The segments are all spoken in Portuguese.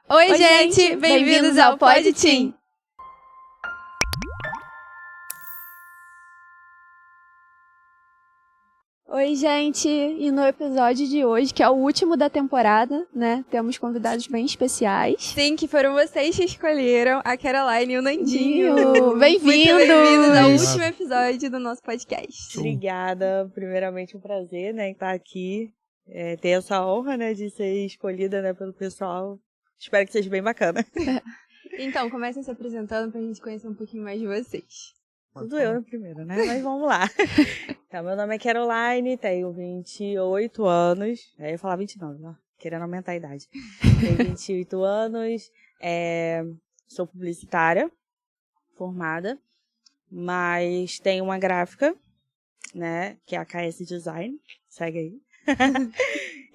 Oi, gente! Bem-vindos ao Pod Team! Oi, gente! E no episódio de hoje, que é o último da temporada, né? Temos convidados bem especiais. Sim, que foram vocês que escolheram, a Caroline e o Nandinho. Bem-vindos! Bem-vindos ao último episódio do nosso podcast. Obrigada. Primeiramente, um prazer, né, estar aqui. Ter essa honra, né, de ser escolhida, né, pelo pessoal. Espero que seja bem bacana. Então, comecem se apresentando pra gente conhecer um pouquinho mais de vocês. Tudo eu primeiro, né? Mas vamos lá. Então, meu nome é Caroline, tenho 28 anos. Eu ia falar 29, ó, querendo aumentar a idade. Tenho 28 anos, sou publicitária, formada, mas tenho uma gráfica, né, que é a KS Design, segue aí.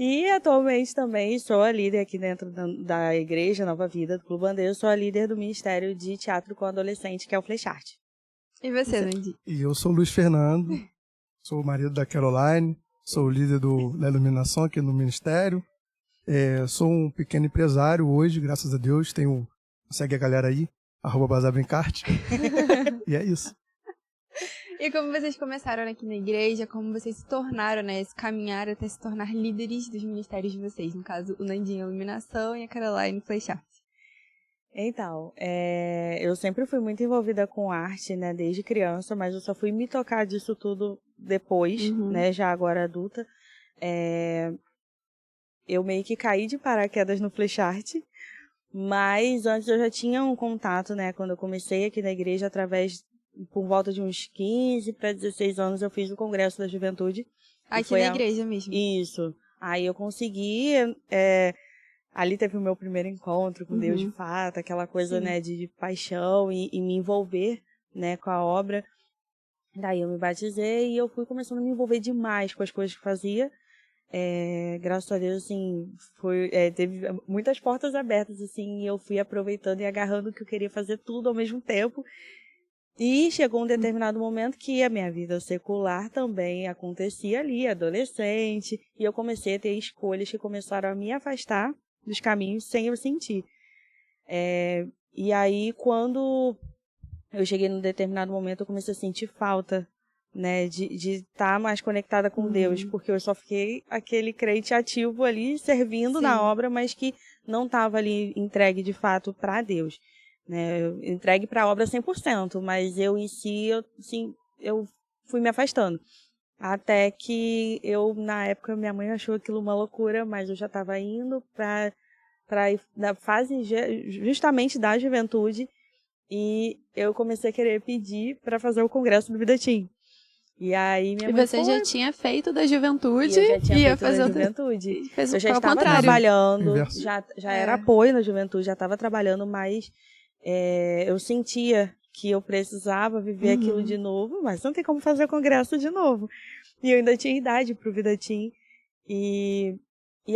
E atualmente também sou a líder aqui dentro da Igreja Nova Vida, do Clube Bandeira, sou a líder do Ministério de Teatro com Adolescente, que é o Flechart. E você, Nandi? E eu sou o Luiz Fernando, sou o marido da Caroline, sou o líder da iluminação aqui no Ministério. Sou um pequeno empresário hoje, graças a Deus. Segue a galera aí, @BazarBrincarte. E é isso. E como vocês começaram aqui na igreja, como vocês se tornaram, né, esse caminhar até se tornar líderes dos ministérios de vocês? No caso, o Nandinho Iluminação e a Caroline Flechart. Então, eu sempre fui muito envolvida com arte, né, desde criança, mas eu só fui me tocar disso tudo depois, né, já agora adulta. Eu meio que caí de paraquedas no Flechart, mas antes eu já tinha um contato, né, quando eu comecei aqui na igreja, por volta de uns 15 para 16 anos, eu fiz o Congresso da Juventude. Aqui na igreja mesmo? Isso. Aí eu consegui... Ali teve o meu primeiro encontro com Deus de fato, aquela coisa, né, de paixão e me envolver, né, com a obra. Daí eu me batizei e eu fui começando a me envolver demais com as coisas que fazia. Graças a Deus, assim, teve muitas portas abertas, assim, e eu fui aproveitando e agarrando que eu queria fazer tudo ao mesmo tempo. E chegou um determinado momento que a minha vida secular também acontecia ali, adolescente, e eu comecei a ter escolhas que começaram a me afastar dos caminhos sem eu sentir. E aí, quando eu cheguei num determinado momento, eu comecei a sentir falta, né, de estar mais conectada com Deus, porque eu só fiquei aquele crente ativo ali, servindo na obra, mas que não estava ali entregue de fato para Deus, né, entregue para a obra 100%, mas eu em si, eu fui me afastando. Até que na época, minha mãe achou aquilo uma loucura, mas eu já estava indo para da fase justamente da juventude, e eu comecei a querer pedir para fazer o congresso do Vida Team. E aí minha mãe você já tinha feito da juventude e eu já tinha ia feito fazer da juventude. Fez eu já ao estava contrário. trabalhando, já era apoio na juventude, já estava trabalhando, mas eu sentia que eu precisava viver aquilo de novo, mas não tem como fazer o congresso de novo. E eu ainda tinha idade para o Vida Team. E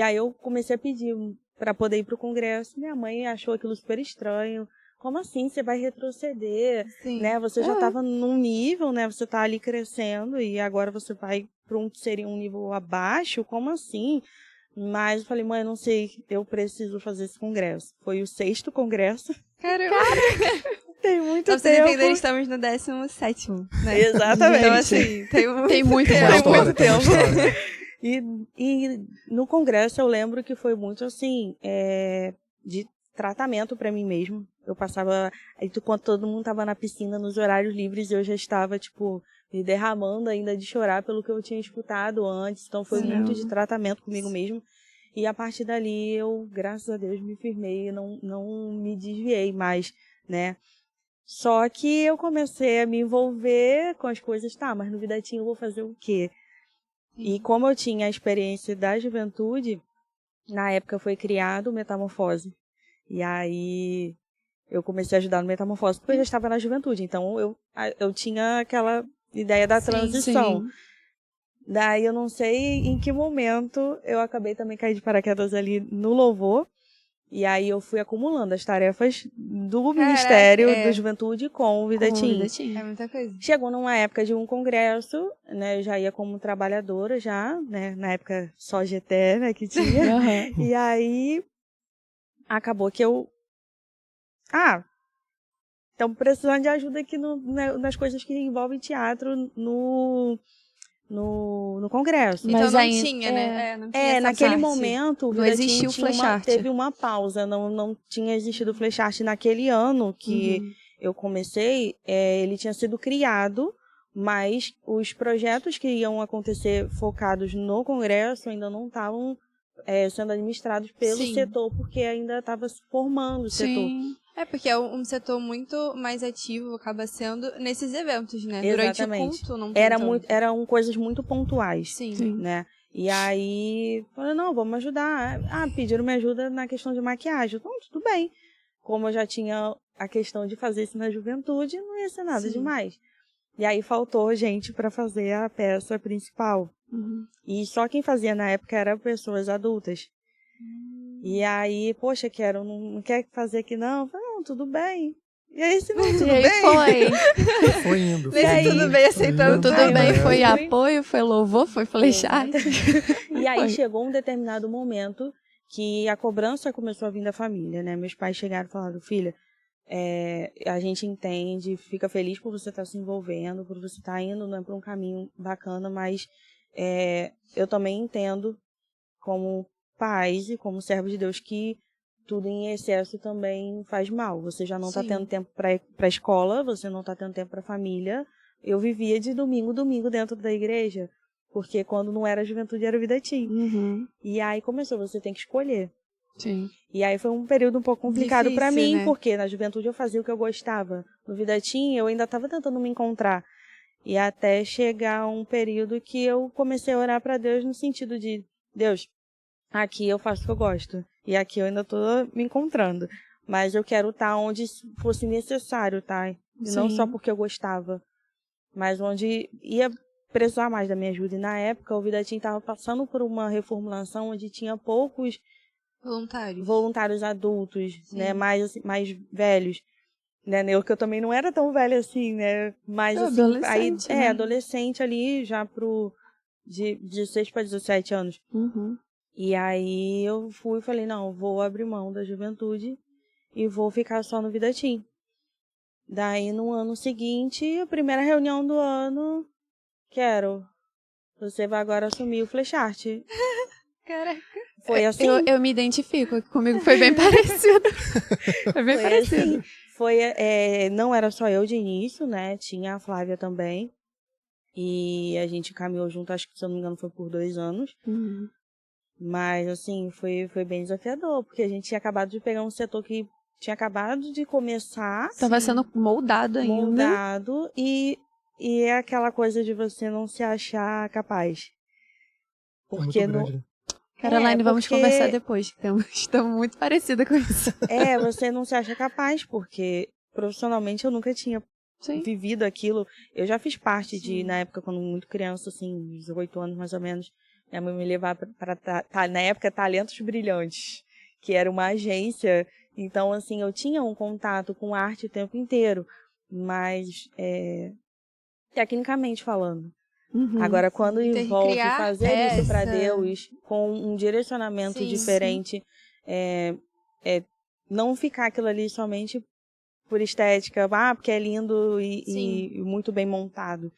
aí eu comecei a pedir para poder ir para o congresso. Minha mãe achou aquilo super estranho. Como assim? Você vai retroceder, né? Você já estava num nível, né? Você está ali crescendo e agora você vai para que seria um nível abaixo? Como assim? Mas eu falei, mãe, eu não sei, eu preciso fazer esse congresso. Foi o 6º congresso. Caramba! Tem muito tempo. Pra vocês entenderem, estamos no 17º, né? Exatamente. Então, assim, tem muito tempo. E no congresso eu lembro que foi muito, assim, de tratamento para mim mesmo. Eu passava, enquanto todo mundo tava na piscina, nos horários livres, eu já estava, tipo, me derramando ainda de chorar pelo que eu tinha escutado antes. Então foi muito de tratamento comigo mesmo. E a partir dali eu, graças a Deus, me firmei, não me desviei mais, né? Só que eu comecei a me envolver com as coisas, mas no Vida Team eu vou fazer o quê? E como eu tinha a experiência da juventude, na época foi criado o Metamorfose. E aí eu comecei a ajudar no Metamorfose, porque eu já estava na juventude. Então eu tinha aquela ideia da transição. Daí eu não sei em que momento eu acabei também caindo de paraquedas ali no louvor. E aí eu fui acumulando as tarefas do Ministério da Juventude com o Vida Team. É muita coisa. Chegou numa época de um congresso, né? Eu já ia como trabalhadora já, né? Na época só GT, né? Que tinha. E aí acabou que eu... estamos precisando de ajuda aqui nas coisas que envolvem teatro no congresso. Então Mas não ainda- tinha, né? Não tinha essa naquele parte. momento, o Não Vida Teen existiu o Flash Art. teve uma pausa, não tinha existido o Flash Art naquele ano que eu comecei, ele tinha sido criado, mas os projetos que iam acontecer focados no congresso ainda não estavam sendo administrados pelo Sim. setor, porque ainda estava se formando o setor. Sim. É, porque é um setor muito mais ativo, acaba sendo nesses eventos, né? Exatamente. Durante o culto não tem tanto. Eram coisas muito pontuais. Sim. Sim. Né? E aí, falei, não, vamos ajudar. Pediram minha ajuda na questão de maquiagem. Então, tudo bem. Como eu já tinha a questão de fazer isso na juventude, não ia ser nada Sim. demais. E aí faltou gente para fazer a peça principal. E só quem fazia na época eram pessoas adultas. E aí, poxa, não quer fazer aqui não? Eu falei, não, tudo bem. E aí, se não, tudo E aí bem? foi. Foi indo. Nesse aí? tudo bem, aceitando Tudo Ai, bem, mas foi foi- apoio, foi louvor, foi Flash Art. E aí Foi. chegou um determinado momento que a cobrança começou a vir da família, né? Meus pais chegaram e falaram, filha, a gente entende, fica feliz por você estar se envolvendo, por você estar indo, né, para um caminho bacana, mas eu também entendo como pais e como servos de Deus que tudo em excesso também faz mal. Você já não está Sim. tendo tempo para ir para a escola, você não está tendo tempo para a família. Eu vivia de domingo dentro da igreja, porque quando não era juventude era Vida Teen. E aí começou, você tem que escolher. Sim. E aí foi um período um pouco complicado para Difícil, mim, né? porque na juventude eu fazia o que eu gostava. No Vida Teen eu ainda estava tentando me encontrar. E até chegar um período que eu comecei a orar para Deus no sentido de, Deus, aqui eu faço o que eu gosto. E aqui eu ainda tô me encontrando. Mas eu quero estar onde fosse necessário, tá? E não Sim. só porque eu gostava, mas onde ia precisar mais da minha ajuda. E na época o Vida Teen estava passando por uma reformulação onde tinha poucos voluntários adultos, Sim. né? Mais velhos. Né? Eu que eu também não era tão velha assim, né? Mas assim, Adolescente, né? adolescente ali, já de 16 para 17 anos. E aí eu fui e falei, não, vou abrir mão da juventude e vou ficar só no Vida Teen. Daí no ano seguinte, a primeira reunião do ano, você vai agora assumir o Flash Art. Caraca. Foi assim. Eu me identifico, comigo foi bem parecido. Foi bem Foi parecido. assim. Não era só eu de início, né? Tinha a Flávia também. E a gente caminhou junto, acho que se eu não me engano foi por 2 anos. Mas, assim, foi bem desafiador, porque a gente tinha acabado de pegar um setor que tinha acabado de começar. Tava sendo moldado ainda. Moldado, e é aquela coisa de você não se achar capaz. Porque é muito grande, né? Caroline, vamos porque- conversar depois, que estamos muito parecidas com isso. você não se acha capaz, porque profissionalmente eu nunca tinha Sim. vivido aquilo. Eu já fiz parte na época, quando muito criança, assim, 18 anos mais ou menos, minha mãe me levava para na época, Talentos Brilhantes, que era uma agência. Então, assim, eu tinha um contato com arte o tempo inteiro, mas tecnicamente falando. Agora, quando Ter que envolve criar fazer isso para peça. Deus, com um direcionamento Sim, diferente, não ficar aquilo ali somente por estética, porque é lindo e muito bem montado.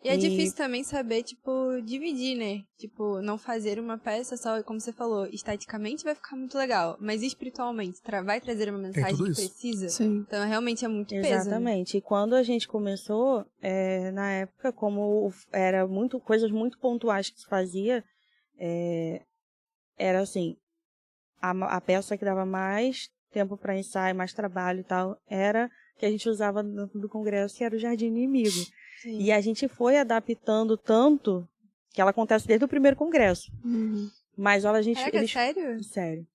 E é difícil também saber, tipo, dividir, né? Tipo, não fazer uma peça só, como você falou, esteticamente vai ficar muito legal, mas espiritualmente vai trazer uma mensagem tudo que isso. precisa. Sim. Então, realmente é muito peso. Né? Exatamente. E quando a gente começou, na época, como era coisas muito pontuais que se fazia, era assim, a peça que dava mais tempo para ensaio, mais trabalho e tal, era que a gente usava dentro do congresso, que era o Jardim Inimigo. Sim. E a gente foi adaptando tanto que ela acontece desde o primeiro congresso. Mas olha, Caraca, sério? Sério.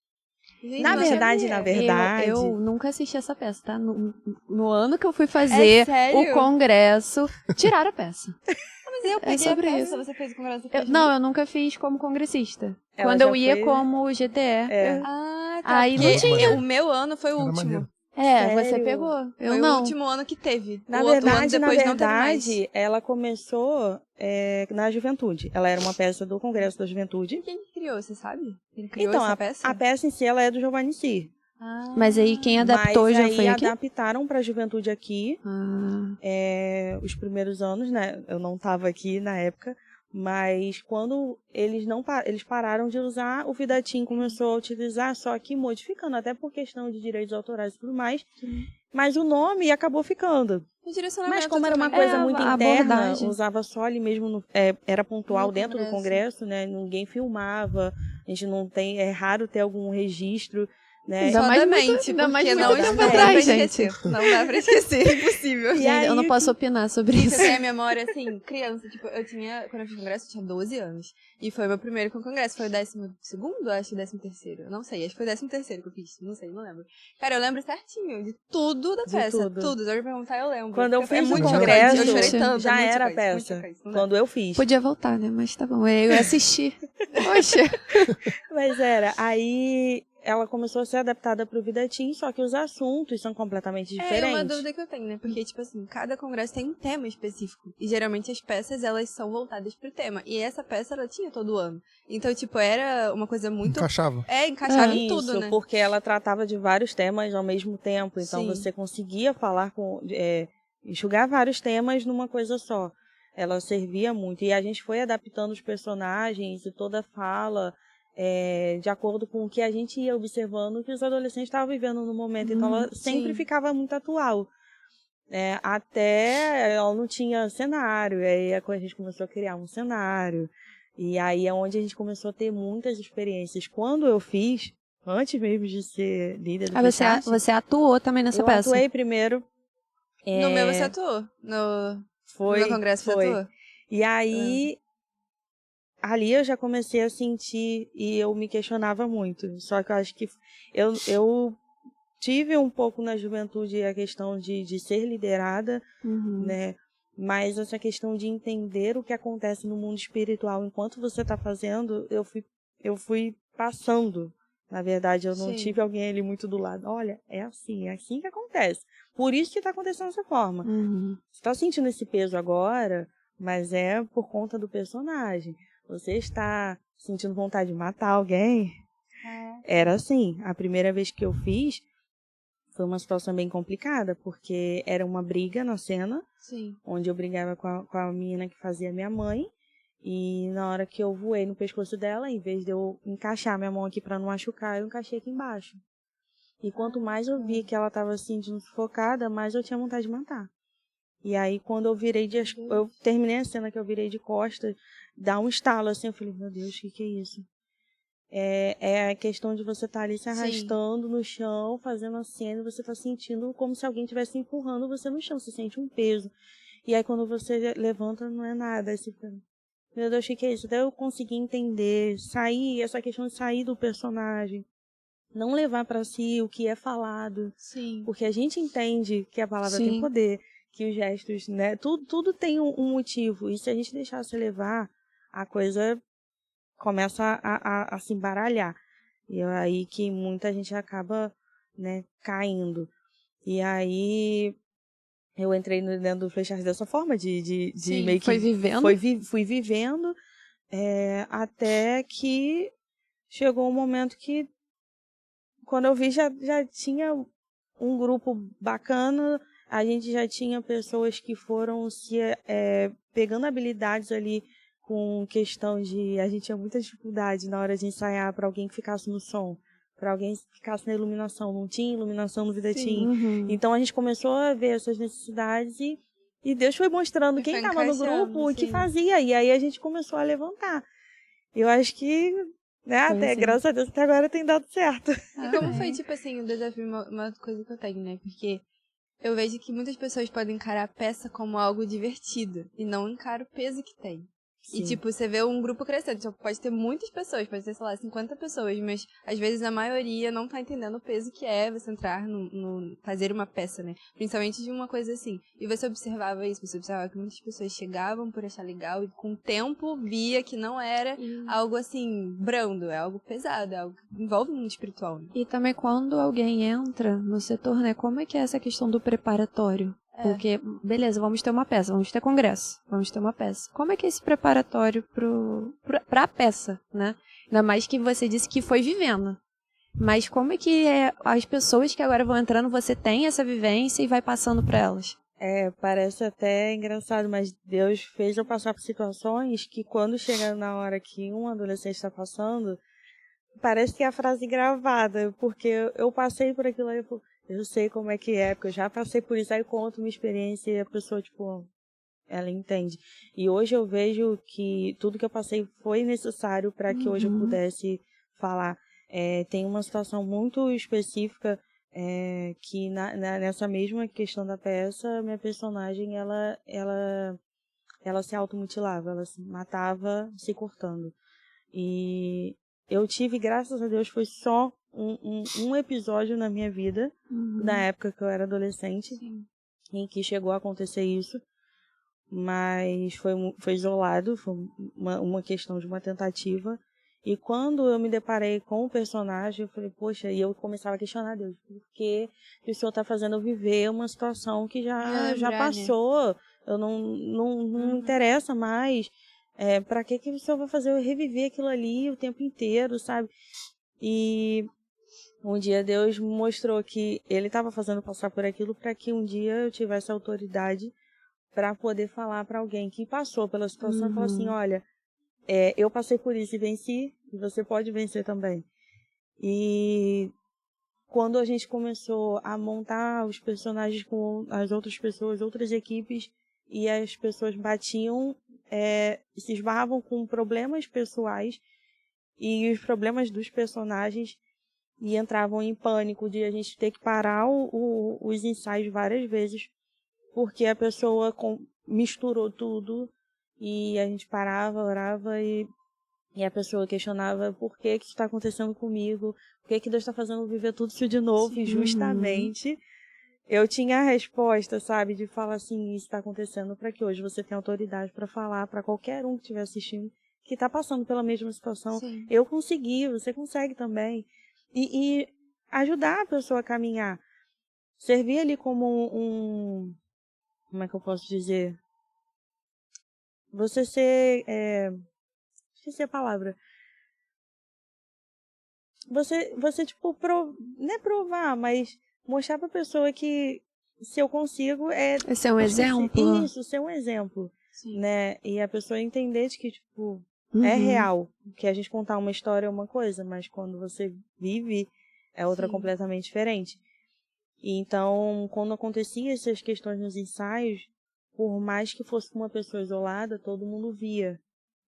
Gente, Na não verdade, sabia. Eu nunca assisti essa peça, tá? No ano que eu fui fazer sério? o congresso, tiraram a peça. Mas eu peguei sobre a peça, isso. você fez o congresso Eu nunca fiz como congressista. Ela Quando já eu ia foi- como GTE. Ah, tá. Aí não porque tinha. o meu ano foi o Era último. maneiro. Você Sério? pegou. Eu Foi não. o último ano que teve. Na o outro ano verdade, depois não teve mais. ela começou na juventude. Ela era uma peça do Congresso da Juventude. Quem que criou, você sabe? Ele criou Então, essa peça? a peça em si, ela é do Giovanni Cyr. Mas aí quem adaptou Mas já aí foi aqui? adaptaram para a juventude aqui. Os primeiros anos, né? Eu não estava aqui na época. Mas quando eles pararam de usar, o Vidatim começou a utilizar, só que modificando, até por questão de direitos autorais e tudo mais. Mas o nome acabou ficando. Mas como era uma coisa muito interna, usava só ali mesmo, era pontual no dentro do Congresso, né? Ninguém filmava, a gente não tem, é raro ter algum registro, né? Ainda mais porque não dá pra esquecer. Não dá pra esquecer, impossível. Gente, eu não posso opinar sobre isso. Você tem a memória, assim, criança, tipo, quando eu fiz congresso, eu tinha 12 anos. E foi meu primeiro congresso, foi o 12º, acho, 13º. Não sei, acho que foi o 13º que eu fiz, não sei, não lembro. Cara, eu lembro certinho de tudo da peça, tudo. Se eu me perguntar, eu lembro. Quando eu fiz o congresso, eu chorei tanto, já era a peça. Quando eu fiz. Podia voltar, né? Mas tá bom, eu assisti. Poxa. Mas aí ela começou a ser adaptada pro Vidatim, só que os assuntos são completamente diferentes. É uma dúvida que eu tenho, né? Porque, tipo assim, cada congresso tem um tema específico. E geralmente as peças, elas são voltadas pro tema. E essa peça, ela tinha todo ano. Então, tipo, era uma coisa muito... Encaixava. Encaixava em tudo, isso, né? Porque ela tratava de vários temas ao mesmo tempo. Então, você conseguia falar enxugar vários temas numa coisa só. Ela servia muito. E a gente foi adaptando os personagens e toda a fala... de acordo com o que a gente ia observando que os adolescentes estavam vivendo no momento. Então, ela sempre ficava muito atual. Até ela não tinha cenário. Aí a gente começou a criar um cenário. E aí é onde a gente começou a ter muitas experiências. Quando eu fiz, antes mesmo de ser líder do Flecharte, você atuou também nessa peça? Eu atuei primeiro. No meu você atuou? No meu congresso você atuou? E aí... Ali eu já comecei a sentir e eu me questionava muito. Só que eu acho que eu tive um pouco na juventude a questão de ser liderada, né? Mas essa questão de entender o que acontece no mundo espiritual enquanto você está fazendo, eu fui passando. Na verdade, eu não tive alguém ali muito do lado. Olha, é assim que acontece. Por isso que está acontecendo dessa forma. Você está sentindo esse peso agora, mas é por conta do personagem. Você está sentindo vontade de matar alguém? Era assim. A primeira vez que eu fiz foi uma situação bem complicada, porque era uma briga na cena, onde eu brigava com a menina que fazia minha mãe, e na hora que eu voei no pescoço dela, em vez de eu encaixar minha mão aqui para não machucar, eu encaixei aqui embaixo. E quanto mais eu vi que ela estava se sentindo sufocada, mais eu tinha vontade de matar. E aí, quando eu eu terminei a cena que eu virei de costas, dá um estalo assim, eu falei, meu Deus, o que é isso? É a questão de você estar ali se arrastando no chão, fazendo a cena, e você tá sentindo como se alguém estivesse empurrando você no chão, você sente um peso. E aí, quando você levanta, não é nada, aí você fica, meu Deus, o que é isso? Daí eu consegui entender, essa questão de sair do personagem, não levar para si o que é falado, porque a gente entende que a palavra tem poder, que os gestos, né, tudo tem um motivo, e se a gente deixar se levar, a coisa começa a se embaralhar, e é aí que muita gente acaba, né, caindo. E aí eu entrei dentro do Flecharte dessa forma, de meio que... Foi vivendo? Fui vivendo, até que chegou um momento que, quando eu vi, já tinha um grupo bacana. A gente já tinha pessoas que foram se pegando habilidades ali com questão de... A gente tinha muita dificuldade na hora de ensaiar para alguém que ficasse no som, para alguém que ficasse na iluminação. Não tinha iluminação no Vidatim. Então a gente começou a ver essas necessidades e Deus foi mostrando quem estava no grupo e que fazia. E aí a gente começou a levantar. Eu acho que, né, graças a Deus, até agora tem dado certo. E como foi, tipo assim, o desafio, uma coisa que eu tenho, né? Porque eu vejo que muitas pessoas podem encarar a peça como algo divertido e não encaram o peso que tem. E, tipo, você vê um grupo crescendo. Tipo, pode ter muitas pessoas, pode ter, sei lá, 50 pessoas, mas às vezes a maioria não tá entendendo o peso que é você entrar no fazer uma peça, né? Principalmente de uma coisa assim. E você observava isso, você observava que muitas pessoas chegavam por achar legal e com o tempo via que não era algo assim, brando, é algo pesado, é algo que envolve o mundo espiritual. Né? E também quando alguém entra no setor, né, como é que é essa questão do preparatório? Porque, beleza, vamos ter uma peça, vamos ter congresso, vamos ter uma peça. Como é que é esse preparatório pra peça, né? Ainda mais que você disse que foi vivendo. Mas como é que as pessoas que agora vão entrando, você tem essa vivência e vai passando para elas? Parece até engraçado, mas Deus fez eu passar por situações que quando chega na hora que um adolescente está passando, parece que é a frase gravada, porque eu passei por aquilo aí, eu sei como é que é, porque eu já passei por isso, aí eu conto uma experiência e a pessoa, tipo, ela entende. E hoje eu vejo que tudo que eu passei foi necessário para que hoje eu pudesse falar. Tem uma situação muito específica que nessa mesma questão da peça, minha personagem, ela se automutilava, ela se matava se cortando. E eu tive, graças a Deus, foi só um episódio na minha vida, na época que eu era adolescente, em que chegou a acontecer isso, mas foi isolado, foi uma questão de uma tentativa. E quando eu me deparei com o personagem, eu falei, poxa, e eu começava a questionar Deus, por que o Senhor está fazendo eu viver uma situação que já passou, né? Eu não interessa mais, para que o Senhor vai fazer eu reviver aquilo ali o tempo inteiro, sabe? E um dia Deus me mostrou que Ele estava fazendo passar por aquilo para que um dia eu tivesse autoridade para poder falar para alguém que passou pela situação e falar assim, olha, eu passei por isso e venci, e você pode vencer também. E quando a gente começou a montar os personagens com as outras pessoas, outras equipes, e as pessoas batiam, se esbarravam com problemas pessoais e os problemas dos personagens, e entravam em pânico de a gente ter que parar os ensaios várias vezes, porque a pessoa misturou tudo. E a gente parava, orava e a pessoa questionava por que isso está acontecendo comigo, por que Deus está fazendo viver tudo isso de novo. E justamente eu tinha a resposta, sabe, de falar assim, isso está acontecendo para que hoje você tenha autoridade para falar para qualquer um que estiver assistindo que está passando pela mesma situação. Sim. Eu consegui, você consegue também. E ajudar a pessoa a caminhar. Servir ali como como é que eu posso dizer? Você ser, esqueci a palavra. Você tipo, não é provar, mas mostrar pra pessoa que se eu consigo esse é um exemplo. Isso, ser um exemplo. Sim. Né? E a pessoa entender de que, tipo, é real. Que a gente contar uma história é uma coisa, mas quando você vive, é outra completamente diferente. E então, quando acontecia essas questões nos ensaios, por mais que fosse com uma pessoa isolada, todo mundo via.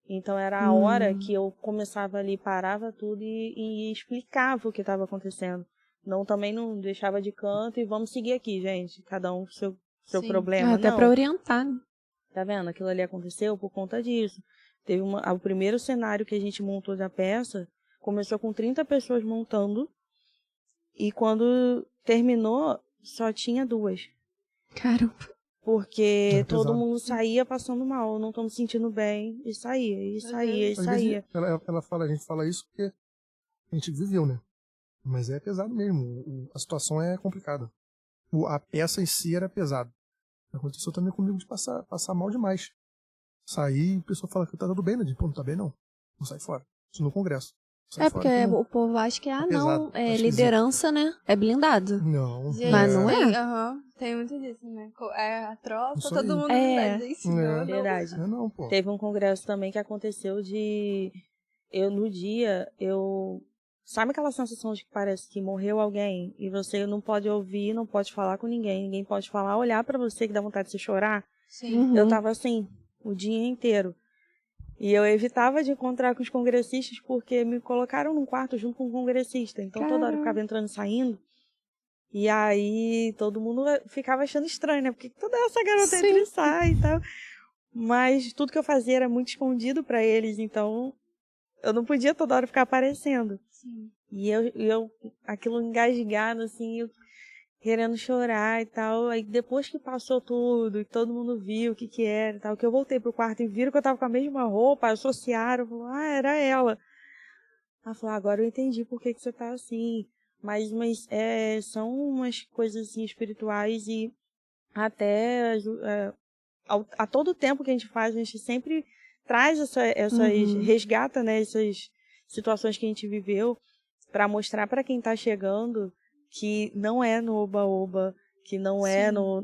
Então era a hora que eu começava ali, parava tudo e explicava o que estava acontecendo. Também não deixava de canto e vamos seguir aqui, gente. Cada um com seu problema. Até para orientar. Tá vendo? Aquilo ali aconteceu por conta disso. Teve o primeiro cenário que a gente montou da peça, começou com 30 pessoas montando e quando terminou, só tinha 2. Caramba. Porque todo mundo saía passando mal, não tô me sentindo bem, e saía. A gente fala isso porque a gente viveu, né? Mas é pesado mesmo, a situação é complicada. A peça em si era pesada. Aconteceu também comigo de passar mal demais. Sair e a pessoa fala que tá tudo bem, né? Pô, não tá bem não, vou sair fora. Isso no congresso. Porque o povo acha que, liderança, né? É blindado. Não. Gente, mas não é? Tem muito disso, né? A tropa, todo mundo ensinou. Verdade. Não, pô. Teve um congresso também que aconteceu no dia, sabe aquela sensação de que parece que morreu alguém e você não pode ouvir, não pode falar com ninguém pode falar, olhar pra você que dá vontade de você chorar? Sim. Eu tava assim, o dia inteiro. E eu evitava de encontrar com os congressistas porque me colocaram num quarto junto com um congressista. Então toda hora eu ficava entrando e saindo. E aí todo mundo ficava achando estranho, né? Porque toda essa garota entra e sai e tal. Mas tudo que eu fazia era muito escondido pra eles, então eu não podia toda hora ficar aparecendo. Sim. E eu aquilo engasgado, assim, eu querendo chorar e tal. Aí depois que passou tudo e todo mundo viu o que era e tal, que eu voltei pro quarto e viram que eu tava com a mesma roupa, associaram, falaram, era ela. Ela falou, agora eu entendi por que você tá assim. Mas são umas coisas assim espirituais e até a todo tempo que a gente faz, a gente sempre traz essas resgata, né, essas situações que a gente viveu. pra mostrar pra quem tá chegando que não é no oba-oba, que não é no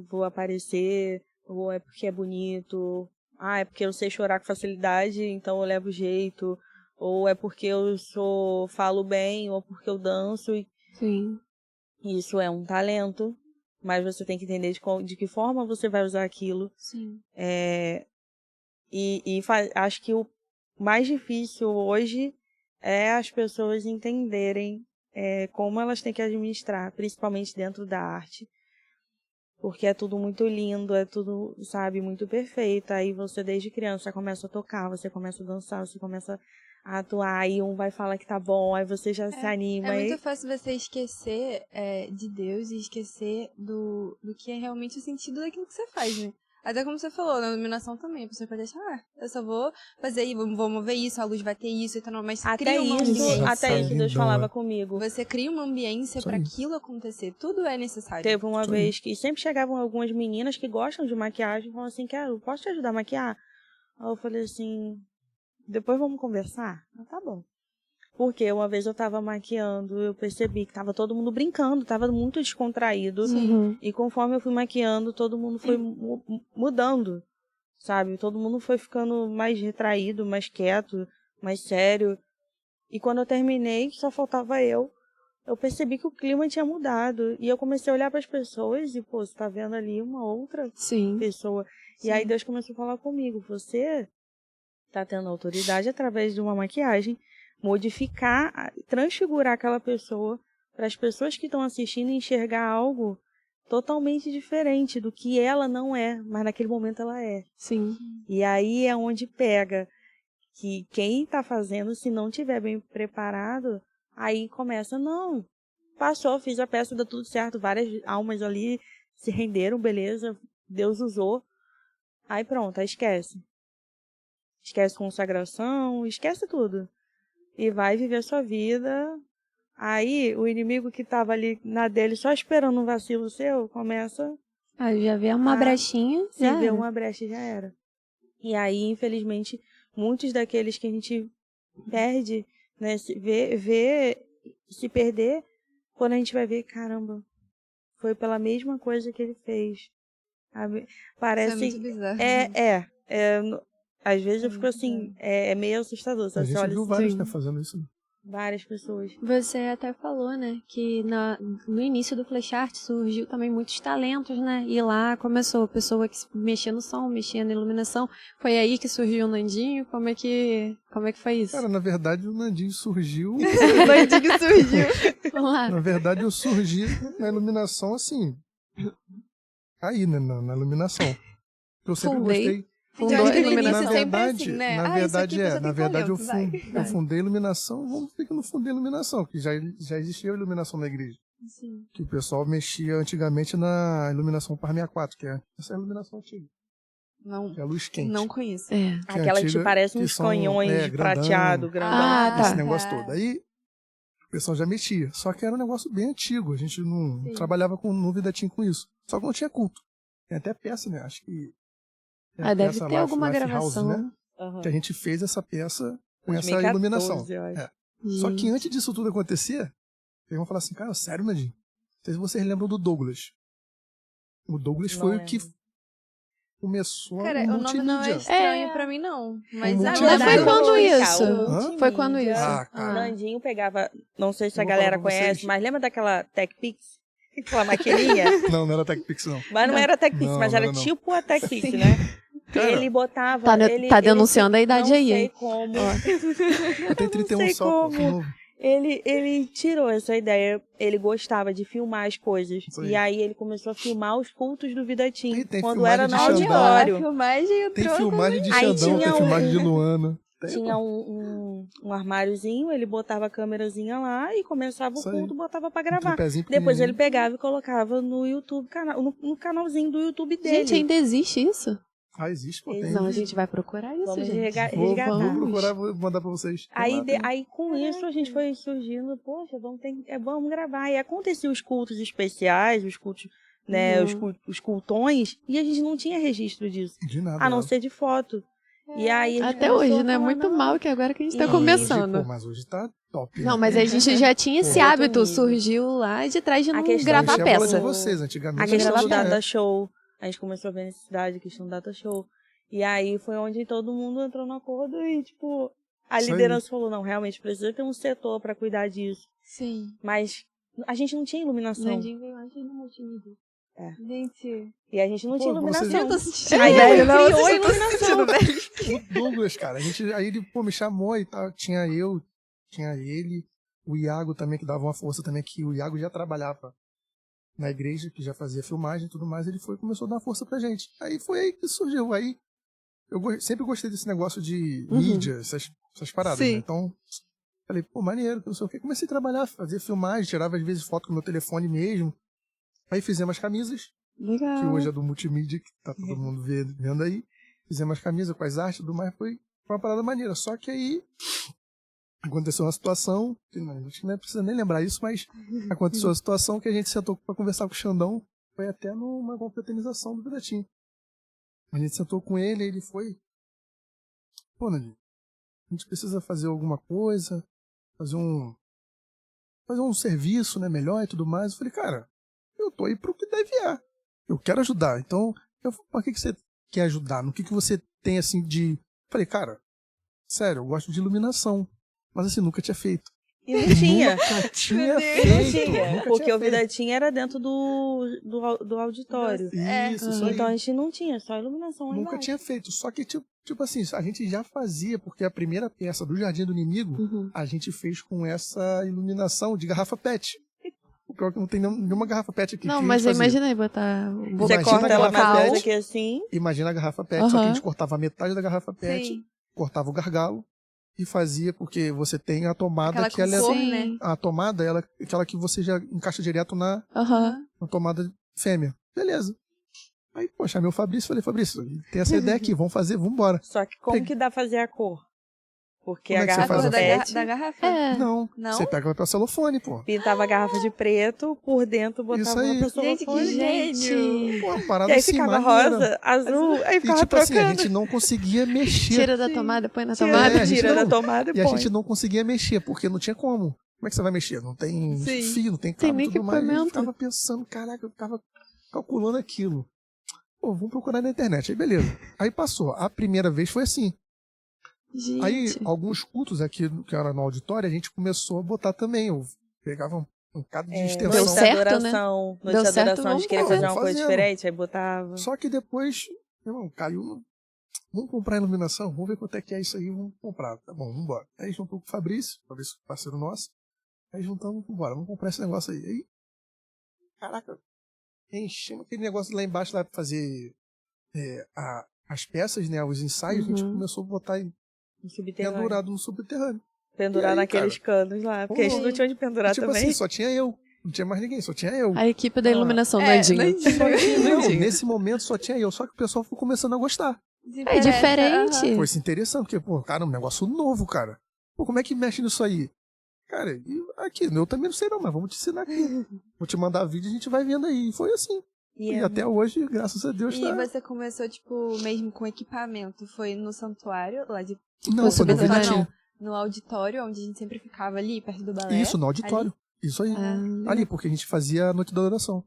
vou aparecer, ou é porque é bonito, é porque eu sei chorar com facilidade, então eu levo jeito, ou é porque eu falo bem, ou porque eu danço. Sim. Isso é um talento, mas você tem que entender de que forma você vai usar aquilo. Sim. Acho que o mais difícil hoje é as pessoas entenderem como elas têm que administrar, principalmente dentro da arte. Porque é tudo muito lindo, é tudo, sabe, muito perfeito. Aí você, desde criança, começa a tocar, você começa a dançar, você começa a atuar, aí um vai falar que tá bom, aí você já se anima. É muito fácil você esquecer de Deus e esquecer do que é realmente o sentido daquilo que você faz, né? Até como você falou, na iluminação também, a pessoa pode achar, eu só vou fazer aí, vou mover isso, a luz vai ter isso e tal, mas até cria uma ambiência. Até isso Deus falava comigo. Você cria uma ambiência para aquilo acontecer, tudo é necessário. Teve uma vez que sempre chegavam algumas meninas que gostam de maquiagem e falavam assim, posso te ajudar a maquiar? Aí eu falei assim, depois vamos conversar? Tá bom. Porque uma vez eu tava maquiando, eu percebi que tava todo mundo brincando, tava muito descontraído. Uhum. E conforme eu fui maquiando, todo mundo foi mudando, sabe? Todo mundo foi ficando mais retraído, mais quieto, mais sério. E quando eu terminei, só faltava eu percebi que o clima tinha mudado. E eu comecei a olhar para as pessoas e, você tá vendo ali uma outra pessoa. Sim. E aí Deus começou a falar comigo, você tá tendo autoridade através de uma maquiagem, modificar, transfigurar aquela pessoa para as pessoas que estão assistindo enxergar algo totalmente diferente do que ela não é, mas naquele momento ela é. Sim. E aí é onde pega que quem está fazendo, se não tiver bem preparado, aí começa, não, passou, fiz a peça, deu tudo certo, várias almas ali se renderam, beleza, Deus usou, aí pronto, aí esquece. Esquece consagração, esquece tudo. E vai viver a sua vida. Aí, o inimigo que tava ali na dele só esperando um vacilo seu, começa... já vê uma brechinha, se vê uma brecha, já era. E aí, infelizmente, muitos daqueles que a gente perde, né, se perder, quando a gente vai ver, caramba, foi pela mesma coisa que ele fez. Parece... Isso é muito bizarro. Às vezes eu fico assim, é meio assustador. A gente viu vários fazendo isso. Várias pessoas. Você até falou, né, que no início do Flash Art surgiu também muitos talentos, né, e lá começou a pessoa que mexia no som, mexia na iluminação. Foi aí que surgiu o Nandinho? Como é que foi isso? Cara, na verdade o Nandinho surgiu... O Nandinho surgiu. Vamos lá. Na verdade eu surgi na iluminação assim, aí, né, na iluminação. Eu sempre gostei... Fundou a iluminação. Na verdade, eu fundei a iluminação, vamos ver que eu não fundei a iluminação, que já existia a iluminação na igreja. Sim. Que o pessoal mexia antigamente na iluminação Par 64, que essa é a iluminação antiga. Não, que é a luz quente. Não conheço. Aquela que parece uns canhões de prateado, grandão. Tá. Esse negócio todo. Aí o pessoal já mexia, só que era um negócio bem antigo, a gente não trabalhava com novidade com isso. Só que não tinha culto. Tem até peça, né? Acho que deve ter alguma gravação. House, né? Que a gente fez essa peça com essa iluminação. Só que antes disso tudo acontecer, eles vão falar assim, cara, sério, Nadine? Não sei se vocês lembram do Douglas. O Douglas foi o que começou cara, o nome multimídia. não é estranho pra mim, não. Mas foi quando isso? Foi quando isso? Nandinho pegava, não sei se a galera conhece, mas lembra daquela TechPix? Aquela maquininha? Não era TechPix, não. Mas não era TechPix, mas era tipo a TechPix, né? Cara, ele botava... Tá denunciando a idade aí, hein? Não sei como. Eu tenho 31 só, pô, novo. Ele tirou essa ideia, ele gostava de filmar as coisas. E aí ele começou a filmar os cultos do Vida Team, quando era no auditório. Tem filmagem de Xandão, tem filmagem de Luana. Tinha um armáriozinho, ele botava a câmerazinha lá e começava o culto, botava pra gravar. Depois ele pegava e colocava no YouTube, no canalzinho do YouTube dele. Gente, ainda existe isso? Existe, pô. Tem. Não, a gente vai procurar isso, vamos gente. resgatar. Vou procurar, vou mandar pra vocês. Aí com isso a gente foi surgindo, poxa, vamos gravar. E aconteciam os cultos especiais, os cultos, né, os cultões, e a gente não tinha registro disso. De nada. A não ser de foto. E aí a gente Até começou hoje, a né? falar, Muito não. mal que agora que a gente tá E- começando. Pô, mas hoje tá top. Não, né? mas a gente já tinha esse Outro hábito, nível. surgiu lá de trás de A não questão gravar Encher a bola peça. de vocês, antigamente. A questão gravar do peça. data show. A gente começou a ver necessidade, a questão do data show. E aí foi onde todo mundo entrou no acordo e, tipo, a Isso aí. liderança falou, não, realmente precisa ter um setor pra cuidar disso. Sim. Mas a gente não tinha iluminação. Nandinho veio antes do multimídia. Gente. E a gente não Pô, tinha vocês- iluminação. Eu tô sentindo Aí velho, ele não, criou a eu tô sentindo velho. O Douglas, cara, aí ele, pô, me chamou e tal. Tinha eu, tinha ele, o Iago também, que dava uma força também, que o Iago já trabalhava na igreja, que já fazia filmagem e tudo mais. Ele foi e começou a dar força pra gente. Aí foi aí que surgiu. Aí sempre gostei desse negócio de mídia, essas paradas, Sim. né? Então, falei, pô, maneiro, não sei o que. Comecei a trabalhar, fazer filmagem, tirava às vezes foto com o meu telefone mesmo. Aí fizemos as camisas, que Legal. hoje é do multimídia, que tá todo mundo vendo aí. Fizemos as camisas com as artes e tudo mais, foi uma parada maneira. Só que aí aconteceu uma situação, que a gente não precisa nem lembrar isso, mas aconteceu uma situação que a gente sentou pra conversar com o Xandão, foi até numa confraternização do Vedatinho. A gente sentou com ele foi, pô, Nandinho, a gente precisa fazer alguma coisa, fazer um serviço, né, melhor e tudo mais. Eu falei, cara, eu tô aí pro que deve vier. Eu quero ajudar. Então, por que você quer ajudar? No que você tem, assim, de... Falei, cara, sério, eu gosto de iluminação. Mas, assim, nunca tinha feito. E não tinha. Nunca tinha Não feito. tinha. Nunca Porque tinha o feito. Vidatinho era dentro do auditório. Isso aí. Então a gente não tinha, só iluminação lá Nunca embaixo. tinha feito. Só que, tipo assim, a gente já fazia, porque a primeira peça do Jardim do Inimigo, a gente fez com essa iluminação de garrafa PET. O pior é que não tem nenhuma garrafa PET aqui. Não, que a mas gente fazia. imagina aí botar... Você Imagina corta a ela garrafa na PET. frente aqui assim. Imagina a garrafa PET, só que a gente cortava metade da garrafa PET, Sim. cortava o gargalo e fazia, porque você tem a tomada Aquela que ela com cor, Sim. né? a tomada, ela é aquela que você já encaixa direto na Aham. tomada fêmea. Beleza. Aí, pô, chamei o Fabrício e falei, Fabrício, tem essa ideia aqui, vamos fazer, vamos embora. Só que como Peguei. que dá pra fazer a cor? Porque Como a é que você A garrafa faz cor a PET da garrafa? É. Não, Não? você pega papel celofane, pô. pintava a garrafa de preto, por dentro Isso botava aí. uma pessoa Gente, que Gente. Pô, uma E parada aí assim, ficava maneira. rosa, azul, aí E ficava tipo assim, a trocando. gente não conseguia mexer. Tira da tomada, põe na Tira, tomada. a gente tira não. da tomada e E a põe. gente não conseguia mexer, porque não tinha como. Como é que você vai mexer? Não tem Sim. fio, não tem Tem cabo, nem tudo mais. A gente equipamento. ficava pensando, caraca, eu ficava calculando aquilo. Pô, vamos procurar na internet. Aí beleza. Aí passou. A primeira vez foi assim. Gente. Aí, alguns cultos aqui, que era no auditório, a gente começou a botar também. Eu pegava um cada de extensão. Deu Noite de certo, adoração, Deu noite de certo, adoração, a gente queria vamos fazer uma coisa fazendo. diferente, aí botava. Só que depois, irmão, caiu. Vamos comprar iluminação? Vamos ver quanto é que é isso aí, vamos comprar. Tá bom, vamos embora. Aí juntou com o Fabrício parceiro nosso. Aí juntamos, vambora, vamos comprar esse negócio aí. Aí, caraca, enchemos aquele negócio lá embaixo lá pra fazer as peças, né? Os ensaios, a gente começou a botar No subterrâneo. pendurado no subterrâneo. Pendurar E aí, naqueles cara? canos lá. Porque a gente não tinha onde pendurar E, tipo também. assim, só tinha eu. Não tinha mais ninguém, só tinha eu. A equipe da iluminação, É, Nandinho. Não, nesse momento só tinha eu. Só que o pessoal foi começando a gostar. É diferente. Foi se interessando, porque, pô, cara, é um negócio novo, cara. Pô, como é que mexe nisso aí? Cara, e aqui, eu também não sei não, mas vamos te ensinar aqui. Vou te mandar vídeo e a gente vai vendo aí. E foi assim. E até hoje, graças a Deus, E tá. você começou, tipo, mesmo com equipamento? Foi no santuário, lá de... Não, Foi quando eu vi subterrâneo. já tinha. No auditório, onde a gente sempre ficava ali, perto do balé. Isso, no auditório. Isso aí. Ah, Ali, porque a gente fazia a noite da oração.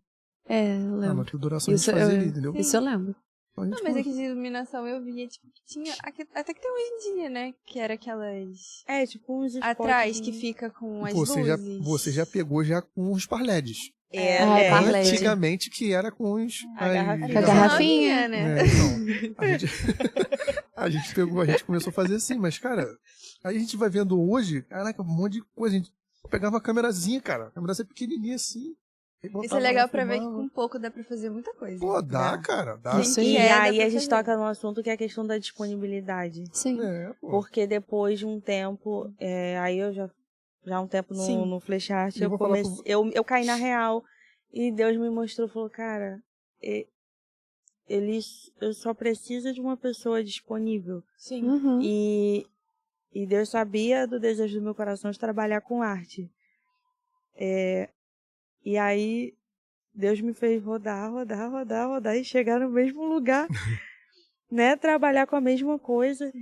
É, eu A lembro. noite da oração Isso a gente fazia eu- ali, entendeu? Isso eu lembro. Então, a gente Não, mas foi- aqui de iluminação eu via, tipo, que tinha... Até que tem hoje em dia, né? Que era aquelas... É, tipo uns Atrás, spots, que fica com as você luzes. já pegou já com os par LEDs. par LED. Antigamente que era com os... A garrafinha. Com a garrafinha. né? Então, a gente começou a fazer assim, mas, cara, aí a gente vai vendo hoje, caraca, um monte de coisa. A gente pegava uma câmerazinha, cara, a câmerazinha pequenininha assim. aí Isso botava é legal lá, pra ver que filmava. com pouco dá pra fazer muita coisa. Pô, dá, Dá. cara, dá. Isso E É, dá aí pra a gente fazer. toca no assunto que é a questão da disponibilidade. Sim. É, pô. Porque depois de um tempo, aí eu já há um tempo Sim. no Flash Art, Eu eu vou falar comecei, eu caí na real e Deus me mostrou, falou, cara, eu só preciso de uma pessoa disponível. Sim. Uhum. E Deus sabia do desejo do meu coração de trabalhar com arte. E aí Deus me fez rodar e chegar no mesmo lugar. né, trabalhar com a mesma coisa.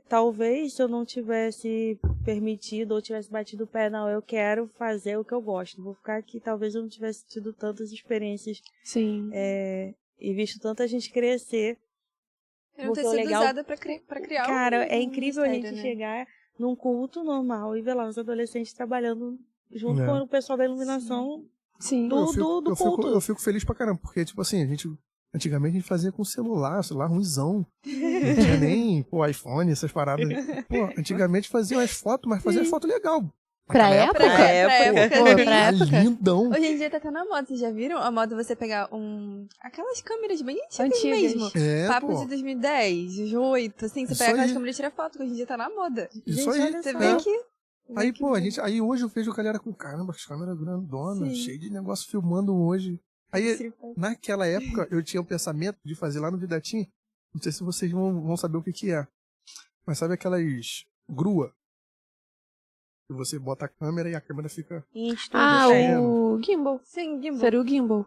Talvez se eu não tivesse permitido ou tivesse batido o pé, não, eu quero fazer o que eu gosto, vou ficar aqui, talvez eu não tivesse tido tantas experiências. Sim. E visto tanta gente crescer. Eu não ter sido usada pra criar Cara, é incrível a gente né? chegar num culto normal e ver lá os adolescentes trabalhando junto com o pessoal da iluminação. Sim. Do culto. Eu fico feliz pra caramba, porque, tipo assim, antigamente a gente fazia com celular ruimzão. Não tinha nem, iPhone, essas paradas. Pô, antigamente fazia umas fotos, mas fazia foto legal. Pra época? Pra época. Lindão. Hoje em dia tá até na moda, vocês já viram? A moda você pegar aquelas câmeras bem antigas mesmo. Papo de 2010, 2008, assim, você pega aquelas câmeras e tira foto, que hoje em dia tá na moda. Isso gente, aí. Você vê aqui. Aí hoje eu vejo a galera com as câmeras grandonas, cheio de negócio filmando hoje. Aí, naquela época, eu tinha o pensamento de fazer lá no Vidatim, não sei se vocês vão saber o que é, mas sabe aquelas grua? Que você bota a câmera e a câmera fica... o gimbal. Sim, gimbal. Seria o gimbal.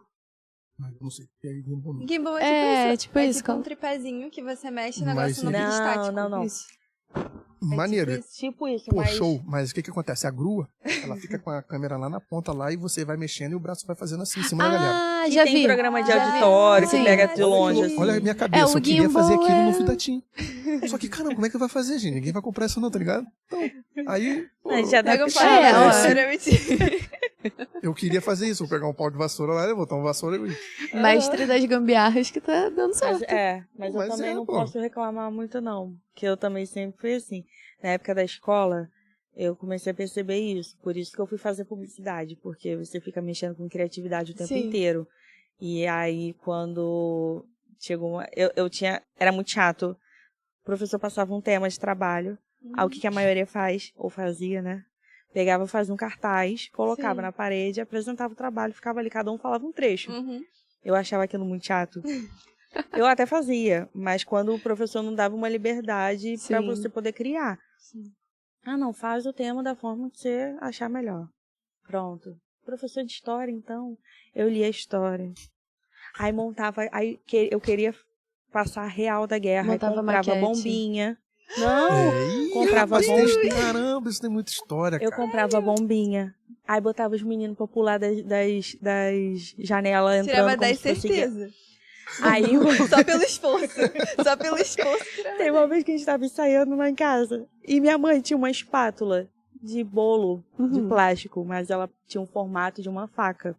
Não sei o que é gimbal. Não. Gimbal é tipo isso. Tipo um tripézinho que você mexe e o negócio não fica estático. Não. Isso. Maneiro. Tipo isso, Pô, show. Mas o que acontece? A grua, ela fica com a câmera lá na ponta lá e você vai mexendo e o braço vai fazendo assim em cima da galera. Já tem vi. programa de auditório que pega de longe. Assim. Olha a minha cabeça, eu queria fazer aquilo no Vidatim. Só que, caramba, como é que vai fazer, gente? Ninguém vai comprar isso não, tá ligado? Então, aí... já dá eu queria fazer isso, vou pegar um pau de vassoura lá e botar uma vassoura e... Mestre das gambiarras que tá dando certo. Mas eu também não posso reclamar muito não, que eu também sempre fui assim. Na época da escola, eu comecei a perceber isso, por isso que eu fui fazer publicidade, porque você fica mexendo com criatividade o tempo inteiro. E aí, quando chegou era muito chato, o professor passava um tema de trabalho, aí o que a maioria faz, ou fazia, né? Pegava, fazia um cartaz, colocava na parede, apresentava o trabalho, ficava ali, cada um falava um trecho. Eu achava aquilo muito chato. Eu até fazia, mas quando o professor não dava uma liberdade para você poder criar. Não, faz o tema da forma que você achar melhor. Pronto. Professor de história, então, eu li a história. Aí montava, eu queria passar a real da guerra, aí comprava bombinha. Não, comprava bombinha. Caramba, isso tem muita história, Eu comprava bombinha. Aí botava os meninos pra pular das janelas entrando. Tirava 10 certeza. Aí, só pelo esforço. Tem uma vez que a gente tava ensaiando lá em casa. E minha mãe tinha uma espátula de bolo de plástico, mas ela tinha um formato de uma faca.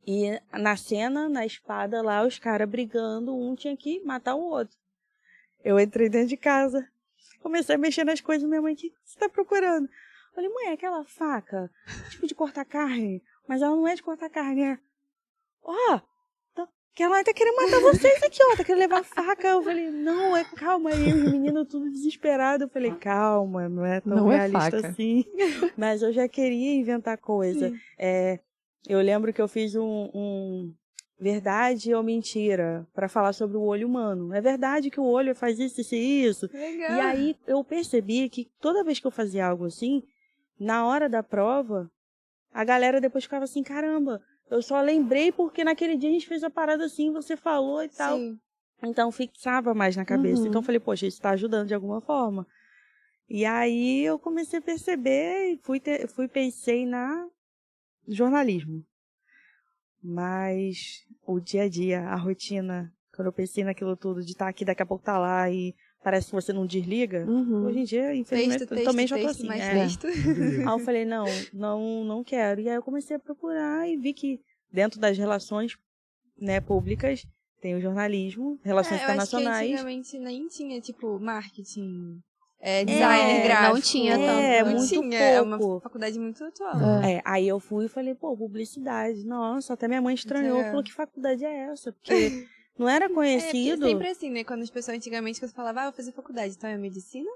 E na cena, na espada lá, os caras brigando, um tinha que matar o outro. Eu entrei dentro de casa, comecei a mexer nas coisas, minha mãe, o que você tá procurando? Eu falei, mãe, é aquela faca, tipo de cortar carne, mas ela não é de cortar carne, é... que ela tá querendo matar vocês aqui, tá querendo levar a faca. Eu falei, não, calma aí, os meninos tudo desesperado. Eu falei, calma, não é tão realista assim. Mas eu já queria inventar coisa. Eu lembro que eu fiz um verdade ou mentira para falar sobre o olho humano. É verdade que o olho faz isso, isso e isso. Legal. E aí eu percebi que toda vez que eu fazia algo assim, na hora da prova, a galera depois ficava assim, caramba, eu só lembrei porque naquele dia a gente fez a parada assim, você falou e tal. Sim. Então fixava mais na cabeça. Então eu falei, poxa, isso tá ajudando de alguma forma. E aí eu comecei a perceber e pensei na jornalismo. Mas o dia a dia, a rotina, quando eu pensei naquilo tudo, de estar aqui, daqui a pouco tá lá e parece que você não desliga. Hoje em dia, infelizmente, eu também já tô assim. Aí eu falei, não quero. E aí eu comecei a procurar e vi que dentro das relações, né, públicas, tem o jornalismo, relações internacionais. Eu acho que antigamente nem tinha, tipo, marketing, design gráfico. Não tinha tanto. Não muito tinha, é uma pouco. faculdade muito atual. Aí eu fui e falei, publicidade. Nossa, até minha mãe estranhou, falou, que faculdade é essa? Porque não era conhecido. É sempre assim, né? Quando as pessoas antigamente, quando você falava, eu vou fazer faculdade, então é medicina,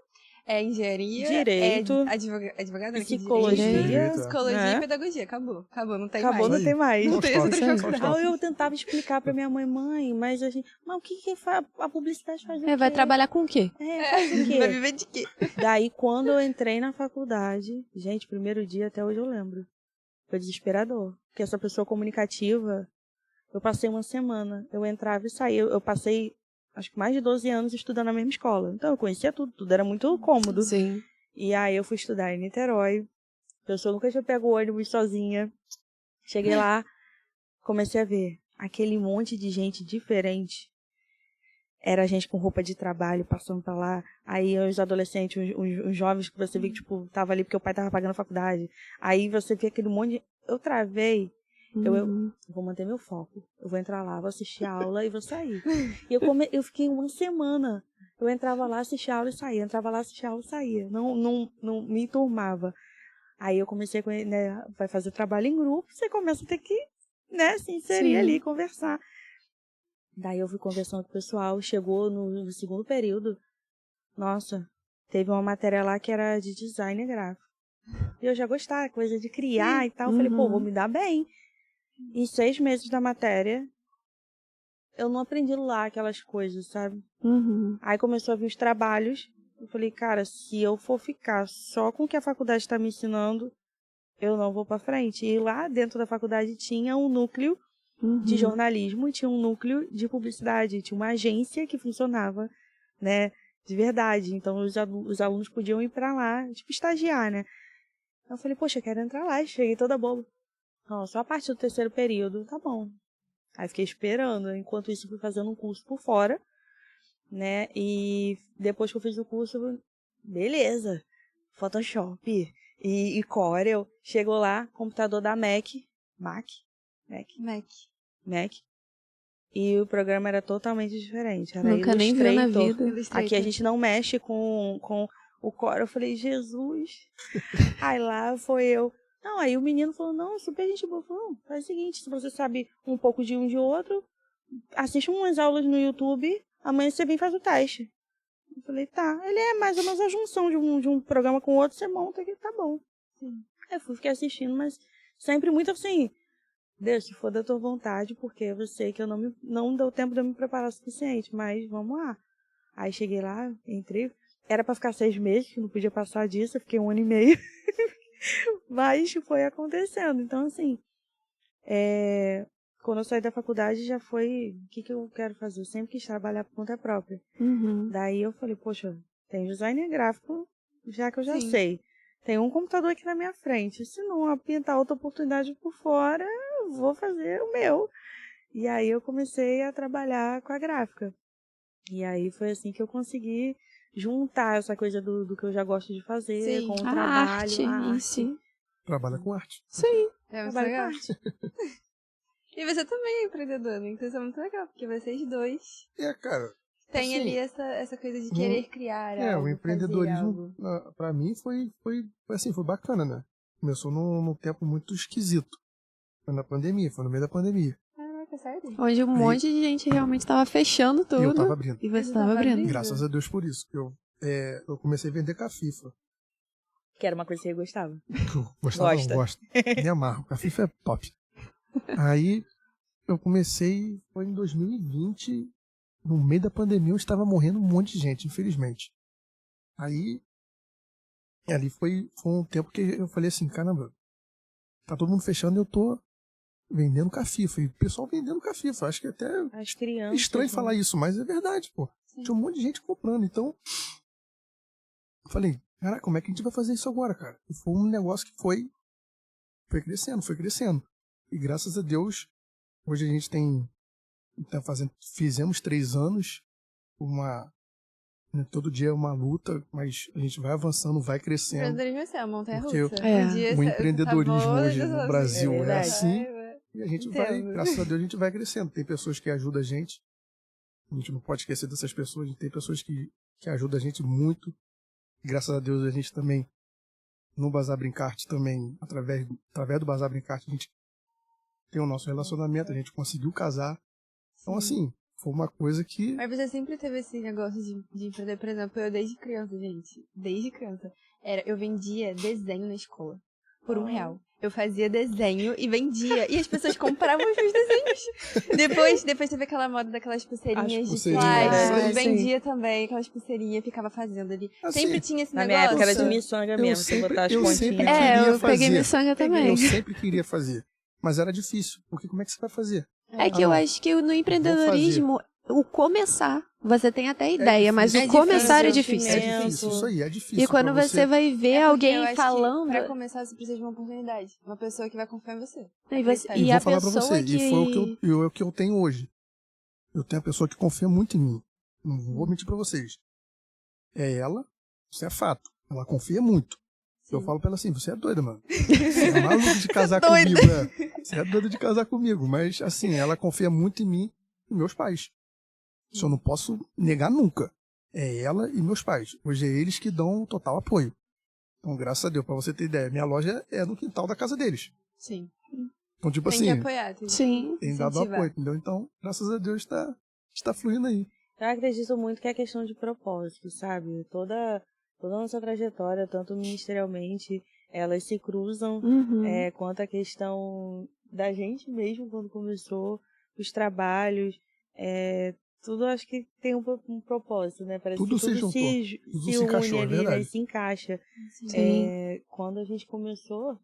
é engenharia, direito, advogado, psicologia, psicologia e pedagogia. Acabou, não tem mais. Não tem mais. Não tem Aí eu tentava explicar pra minha mãe, mas o que a publicidade faz? Vai trabalhar com o quê? Faz o quê? Vai viver de quê? Daí, quando eu entrei na faculdade, gente, primeiro dia até hoje eu lembro, foi desesperador. Porque essa pessoa comunicativa, eu passei uma semana, eu entrava e saía, eu passei acho que mais de 12 anos estudando na mesma escola. Então eu conhecia tudo era muito cômodo. Sim. E aí eu fui estudar em Niterói. Eu nunca tinha pego o ônibus sozinha. Cheguei lá, comecei a ver aquele monte de gente diferente. Era gente com roupa de trabalho passando pra lá. Aí os adolescentes, os jovens que você via que, tipo, tava ali porque o pai tava pagando a faculdade. Aí você via aquele monte de... Eu travei. Eu vou manter meu foco. Eu vou entrar lá, vou assistir a aula e vou sair. E eu fiquei uma semana. Eu entrava lá, assistia a aula e saía. Entrava lá, assistia a aula e saía. Não me enturmava. Aí eu comecei a, né, vai fazer trabalho em grupo, você começa a ter que, né, se inserir ali, conversar. Daí eu fui conversando com o pessoal, chegou no segundo período, nossa, teve uma matéria lá que era de design gráfico. E eu já gostava, coisa de criar e tal, eu falei, pô, vou me dar bem. Em 6 meses da matéria, eu não aprendi lá aquelas coisas, sabe? Aí começou a vir os trabalhos, eu falei, cara, se eu for ficar só com o que a faculdade está me ensinando, eu não vou para frente. E lá dentro da faculdade tinha um núcleo de jornalismo, tinha um núcleo de publicidade, tinha uma agência que funcionava, né, de verdade. Então os alunos podiam ir para lá, tipo, estagiar, né? Eu falei, poxa, eu quero entrar lá. Cheguei toda boba. Não, só a partir do 3º período, tá bom. Aí fiquei esperando. Enquanto isso, fui fazendo um curso por fora, né? E depois que eu fiz o curso, beleza. Photoshop e Corel. Chegou lá, computador da Mac. E o programa era totalmente diferente. Era Nunca nem viu na vida. Aqui a gente não mexe com o Corel. Eu falei, Jesus. Aí lá foi eu. Não, aí o menino falou, não, super gente boa. Falou, não, faz o seguinte, se você sabe um pouco de um de outro, assiste umas aulas no YouTube, amanhã você vem e faz o teste. Eu falei, tá. Ele é mais ou menos a junção de um programa com o outro, você monta aqui, tá bom. Sim. Aí eu fiquei assistindo, mas sempre muito assim, Deus, se for da tua vontade, porque eu sei que eu não deu tempo de eu me preparar o suficiente, mas vamos lá. Aí cheguei lá, entrei, era pra ficar 6 meses, que não podia passar disso, eu fiquei 1 ano e meio. Mas foi acontecendo. Então, assim, quando eu saí da faculdade, já foi, o que eu quero fazer? Eu sempre quis trabalhar por conta própria. Daí eu falei, poxa, tem design gráfico, já que eu já sei. Tem um computador aqui na minha frente. Se não pintar outra oportunidade por fora, eu vou fazer o meu. E aí eu comecei a trabalhar com a gráfica. E aí foi assim que eu consegui juntar essa coisa do que eu já gosto de fazer com o trabalho. Arte. Trabalha com arte. Sim. Trabalho com arte. E você também é empreendedor, né? Então isso é muito legal, porque vocês dois Cara. tem assim, ali essa coisa de querer criar algo, o empreendedorismo, pra mim, foi bacana, né? Começou num tempo muito esquisito. Foi na pandemia, foi no meio da pandemia. Caraca, sério? Onde um monte de gente realmente tava fechando tudo. E eu tava abrindo. E você tava abrindo. Graças a Deus por isso. Eu comecei a vender cafifa. Que era uma coisa que você gostava. Gostava, não gosto. Me amarro. Cafifa é top. Aí eu comecei, foi em 2020, no meio da pandemia, eu estava morrendo um monte de gente, infelizmente. Aí, ali foi um tempo que eu falei assim, caramba, tá todo mundo fechando e eu tô vendendo cafifa. E o pessoal vendendo cafifa. Acho que até as crianças, estranho falar isso, mas é verdade, pô. Sim. Tinha um monte de gente comprando. Então, eu falei, caraca, como é que a gente vai fazer isso agora, cara? E foi um negócio que foi crescendo. E graças a Deus, hoje a gente fizemos 3 anos, todo dia é uma luta, mas a gente vai avançando, vai crescendo. O empreendedorismo é uma montanha-russa. O empreendedorismo hoje no Brasil é assim. E a gente vai, Entendo. graças a Deus, a gente vai crescendo. Tem pessoas que ajudam a gente não pode esquecer dessas pessoas. Tem pessoas que ajudam a gente muito. Graças a Deus, a gente também, no Bazar Brincarte, também, através do Bazar Brincarte, a gente tem o nosso relacionamento, a gente conseguiu casar. Então, assim, foi uma coisa que... Mas você sempre teve esse negócio de empreender, por exemplo, eu desde criança, gente, eu vendia desenho na escola, por R$1. Eu fazia desenho e vendia, e as pessoas compravam os meus desenhos. Depois teve aquela moda daquelas pulseirinhas de plástico, vendia também aquelas pulseirinhas, ficava fazendo ali. Assim, sempre tinha esse na negócio. minha época era de miçanga mesmo, você botar as pontinhas. Eu peguei miçanga também. Eu sempre queria fazer, mas era difícil, porque como é que você vai fazer? É que eu acho que no empreendedorismo o começar, você tem até ideia, mas É o começar é difícil. difícil. É difícil, isso aí, é difícil. E quando pra você vai ver É porque eu alguém acho que falando... pra começar, você precisa de uma oportunidade. Uma pessoa que vai confiar em você. E vou a falar pra pessoa você, que... e foi o que eu tenho hoje. Eu tenho a pessoa que confia muito em mim. Não vou mentir pra vocês. É ela, isso é fato. Ela confia muito. Sim. Eu falo pra ela assim, você é doida, mano. Você é maluco de casar comigo, né? Você é doida de casar comigo. Mas, assim, ela confia muito em mim e meus pais. Isso eu não posso negar nunca. É ela e meus pais. Hoje é eles que dão total apoio. Então, graças a Deus, pra você ter ideia, minha loja é no quintal da casa deles. Sim. Então, tipo Tem assim, que apoiar. Sim. tem dado incentivar. apoio, entendeu? Então, graças a Deus, está fluindo aí. Eu acredito muito que é questão de propósito, sabe? Toda a nossa trajetória, tanto ministerialmente, elas se cruzam, Uhum. quanto a questão da gente mesmo quando começou, os trabalhos, tudo acho que tem um propósito, né? Parece Tudo que tudo se juntou, tudo se une encaixou, é ali, né? verdade. E se encaixa. Sim. Quando a gente começou,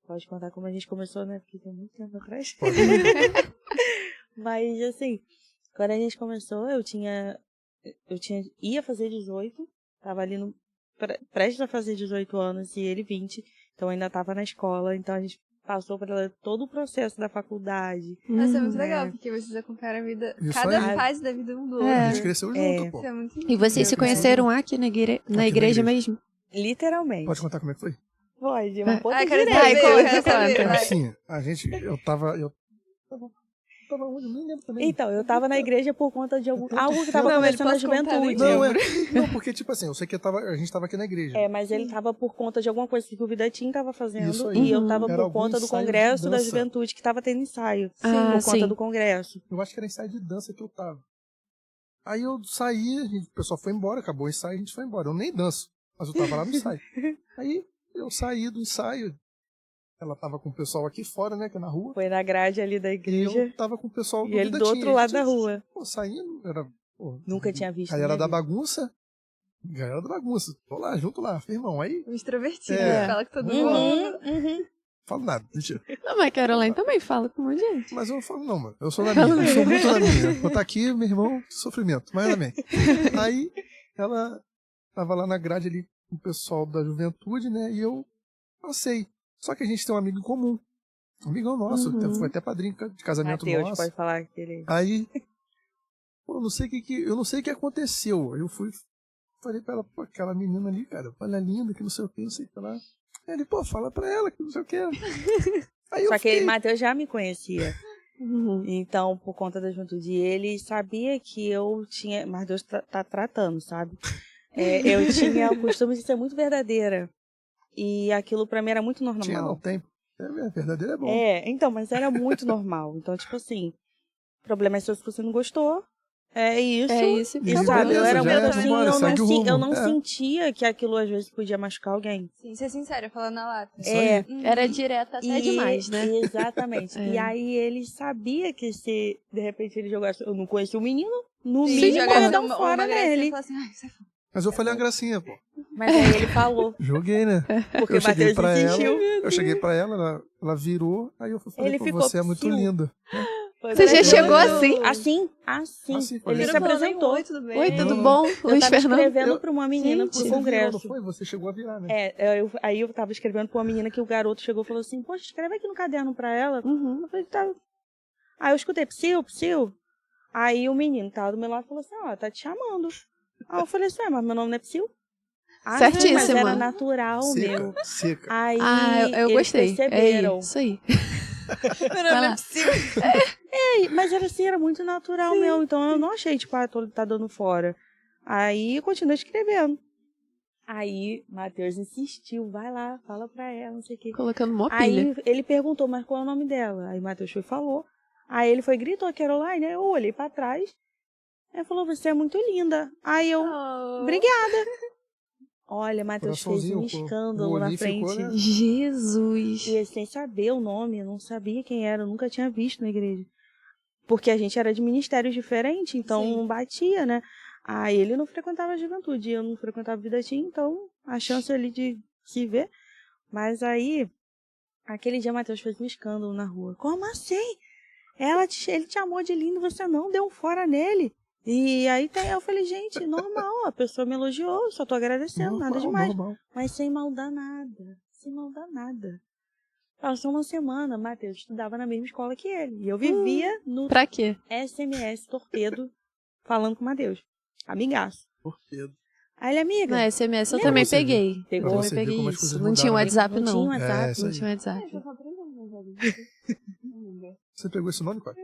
pode contar como a gente começou, né? Porque tem muito tempo atrás. Pode. Mas, assim, quando a gente começou, ia fazer 18, tava ali prestes a fazer 18 anos e ele 20, então ainda tava na escola, então a gente passou por todo o processo da faculdade. Mas é muito Né? legal, porque vocês acompanharam a vida, Isso cada aí. fase da vida um do outro. A gente cresceu junto, pô. Isso é muito E vocês se conheceram aqui na igreja mesmo? Literalmente. Pode contar como é que foi? Pode, uma ponta quero direita. saber, Vai, eu quero conta, saber, conta. vai. Assim, eu tava onde? Eu nem lembro também. Então, eu tava na igreja por conta de algo que tava Não, ele acontecendo na pode contar, juventude. Não, porque, tipo assim, eu sei que a gente tava aqui na igreja. Mas ele tava por conta de alguma coisa que o Vidatim tava fazendo. Isso aí. E eu tava Era por algum conta do ensaio de congresso da dança. juventude, que tava tendo ensaio. Ah, por conta sim. do congresso. Eu acho que era ensaio de dança que eu tava. Aí eu saí, o pessoal foi embora, acabou o ensaio, a gente foi embora. Eu nem danço, mas eu tava lá no ensaio. Aí eu saí do ensaio, ela tava com o pessoal aqui fora, né, que é na rua. Foi na grade ali da E igreja. eu tava com o pessoal do E ele do Vidatinha. outro lado da rua. Pô, saindo, Nunca tinha visto. Galera na da minha vida. bagunça. Galera da bagunça. Tô lá, junto lá, irmão. Aí, O extrovertido, É. fala que todo mundo. falo nada, mentira. Não, mas a Caroline também fala com um monte de gente. Mas eu não falo não, mano. Eu sou na minha. Eu sou muito na minha. Vou estar aqui, meu irmão, sofrimento. Mas também. Aí, ela tava lá na grade ali com o pessoal da juventude, né? E eu passei. Só que a gente tem um amigo em comum. Um amigão nosso. Foi até padrinho de casamento Mateus, nosso. pode falar que ele... Aí, pô, eu não sei o que aconteceu. Eu falei pra ela, pô, aquela menina ali, cara, olha linda, que não sei o que, não sei o que lá. Aí ele, pô, fala pra ela que não sei o que. Aí Só eu que fiquei... Mateus já me conhecia. Uhum. Então, por conta da juventude, ele sabia que eu tinha... Mas Deus tá tratando, sabe? Eu tinha o costume de ser muito verdadeira. E aquilo pra mim era muito normal. Tinha, não tem. É verdadeiro, é bom. Então, mas era muito normal. Então, tipo assim, o problema é se você não gostou. É isso. É isso. E E sabe, eu beleza, era já muito é, assim, vambora, segue o rumo. eu não É. sentia que aquilo às vezes podia machucar alguém. Sim, ser sincero, falando na lata. Isso aí. Era direta até demais, né? Exatamente. É. E aí ele sabia que se de repente ele jogasse. Eu não conhecia o menino, no Sim, mínimo eu jogar ia dar um fora nele. Assim, ai, sai fora. Mas eu falei uma gracinha, pô. Mas aí ele falou. Joguei, né? Porque Eu o cheguei Matheus pra insistiu. eu cheguei pra ela virou, aí eu falei, Ele pô, ficou você é muito psiu. linda. Você já chegou assim? Assim. Assim, foi. Ele Não se falou nem apresentou. oi, tudo bem? Oi, tudo Não. bom? Eu Luiz tava Fernando. escrevendo pra uma menina Gente, pro Você virou, não congresso. foi? Você chegou a virar, né? Aí eu tava escrevendo pra uma menina que o garoto chegou e falou assim, poxa, escreve aqui no caderno pra ela. Uhum. Eu falei, tá. Aí eu escutei, psiu. Aí o menino tava do meu lado e falou assim, ó, tá te chamando. Aí eu falei assim, mas meu nome não é psiu? Mas Certíssima. era natural, meu. Seca. Aí Eu eles gostei. perceberam. É isso aí. Meu Vai nome lá. é possível. Mas era assim, era muito natural, meu. Então eu não achei, tipo, tá dando fora. Aí eu continuei escrevendo. Aí Matheus insistiu, vai lá, fala pra ela, não sei o quê. Colocando mó pilha. Aí ele perguntou, mas qual é o nome dela? Aí Matheus foi e falou. Aí ele foi e gritou, Caroline. Aí eu olhei pra trás. Aí falou, você é muito linda. Aí eu, obrigada. Olha, Matheus fez um Coraçãozinho, escândalo o na olhinho frente. ficou, né? Jesus. E sem saber o nome, eu não sabia quem era, eu nunca tinha visto na igreja. Porque a gente era de ministérios diferentes, então Sim. não batia, né? Aí ele não frequentava a juventude, eu não frequentava a Vidatim, então a chance ali de se ver. Mas aí, aquele dia, Matheus fez um escândalo na rua. Como assim? Ele te chamou de lindo, você não deu um fora nele. E aí eu falei, gente, normal, a pessoa me elogiou, só tô agradecendo, nada demais. Normal. Mas sem maldar nada, sem maldar nada. Passou uma semana, Matheus estudava na mesma escola que ele. E eu vivia no Pra quê? SMS Torpedo, falando com o Matheus. Amigaço. Torpedo. Aí ele, amiga. Na SMS eu lembra também você ver? peguei. Pegou? Eu Pra você ver peguei como as isso. coisas Não tinha mudaram, né? WhatsApp, Não tinha não. WhatsApp. isso Não aí. tinha WhatsApp. Eu tô aprendendo, né, velho? Você pegou esse nome, qual?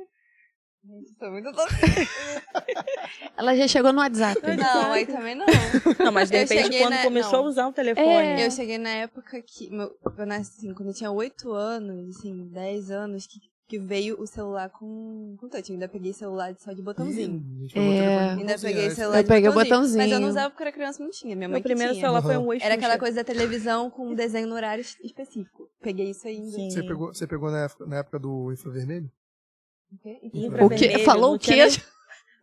Gente, tô muito Ela já chegou no WhatsApp. Não, aí também não. Não, mas de Eu repente cheguei quando começou não. a usar o telefone. É. Eu cheguei na época que. Eu nasci assim, quando eu tinha 8 anos, assim, 10 anos, que veio o celular com touch. Eu ainda peguei celular só de botãozinho. Ainda peguei celular Eu de peguei o Mas eu botãozinho. não usava porque era criança, não tinha. Minha mãe Meu que primeiro tinha. celular foi um Oi Era aquela Xuxa. coisa da televisão com um desenho no horário específico. Peguei isso ainda. Sim. Você pegou na época do infravermelho? O quê? Infravermelho, Falou não o tinha quê?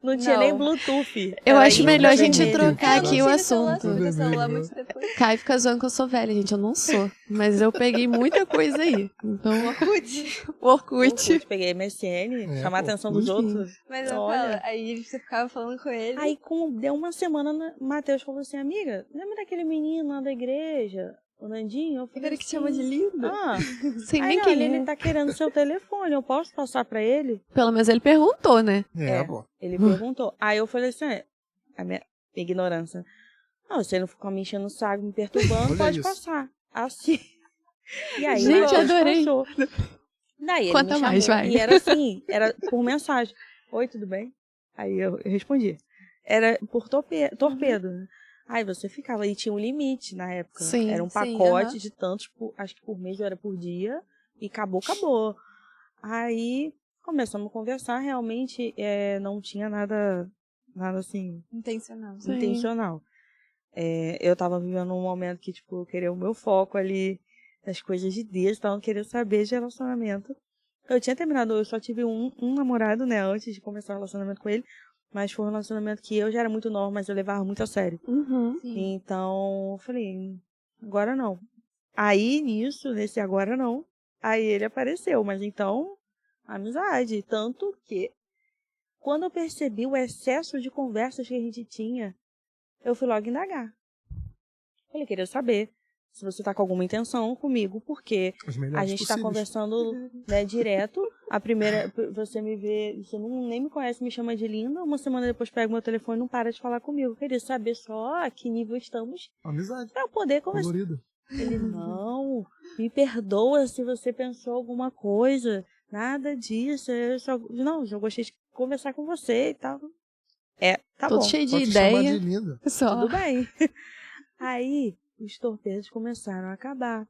Não tinha Não. nem Bluetooth. Eu Era acho melhor a gente infravermelho. trocar Eu não aqui o tive celular, assunto. tive celular muito depois. Caio fica zoando que eu sou velha, gente. Eu não sou. Mas eu peguei muita coisa aí. Então, Orkut. o Orkut. Orkut, peguei MSN, chamar a atenção dos Orkut. outros. Mas eu Olha. falo, aí você ficava falando com ele. Aí, deu uma semana, o Matheus falou assim, amiga, lembra daquele menino lá da igreja, o Nandinho? Eu falei Aquele que assim, chama de lindo. Ah, Sem aí nem olha, quem. ele tá querendo seu telefone, eu posso passar pra ele? Pelo menos ele perguntou, né? Pô. Ele perguntou. Aí eu falei assim, a minha ignorância. Não, se ele não ficar me enchendo o saco, me perturbando, Olha pode isso. passar. Assim. E aí, Gente, Matheus adorei. passou. Daí ele Conta me mais, chamou, vai. e era assim, era por mensagem. Oi, tudo bem? Aí eu respondi. Era por torpedo. Né? Aí você ficava, e tinha um limite na época. Sim, era um sim, pacote de tantos, acho que por mês ou era por dia, e acabou. Aí começamos a conversar, realmente não tinha nada assim, Intencional. Sim. intencional. Eu tava vivendo um momento que, tipo, eu queria o meu foco ali nas coisas de Deus, então eu queria saber de relacionamento. Eu tinha terminado, eu só tive um namorado, né, antes de começar o relacionamento com ele, mas foi um relacionamento que eu já era muito nova, mas eu levava muito a sério. Uhum. Sim. Então, eu falei, agora não. Aí, nesse agora não, aí ele apareceu, mas então, amizade. Tanto que, quando eu percebi o excesso de conversas que a gente tinha, eu fui logo indagar. Falei, queria saber se você tá com alguma intenção comigo, porque a gente tá conversando, né, direto. A primeira, você me vê, você nem me conhece, me chama de linda. Uma semana depois pega meu telefone e não para de falar comigo. Queria saber só a que nível estamos Amizade. pra eu poder conversar. Colorida. Ele, não, me perdoa se você pensou alguma coisa. Nada disso. Eu só gostei de conversar com você e tal. Tá Todo bom. cheio de Pode te chamar ideia. de linda. Só. Tudo bem. Aí, os torpedos começaram a acabar.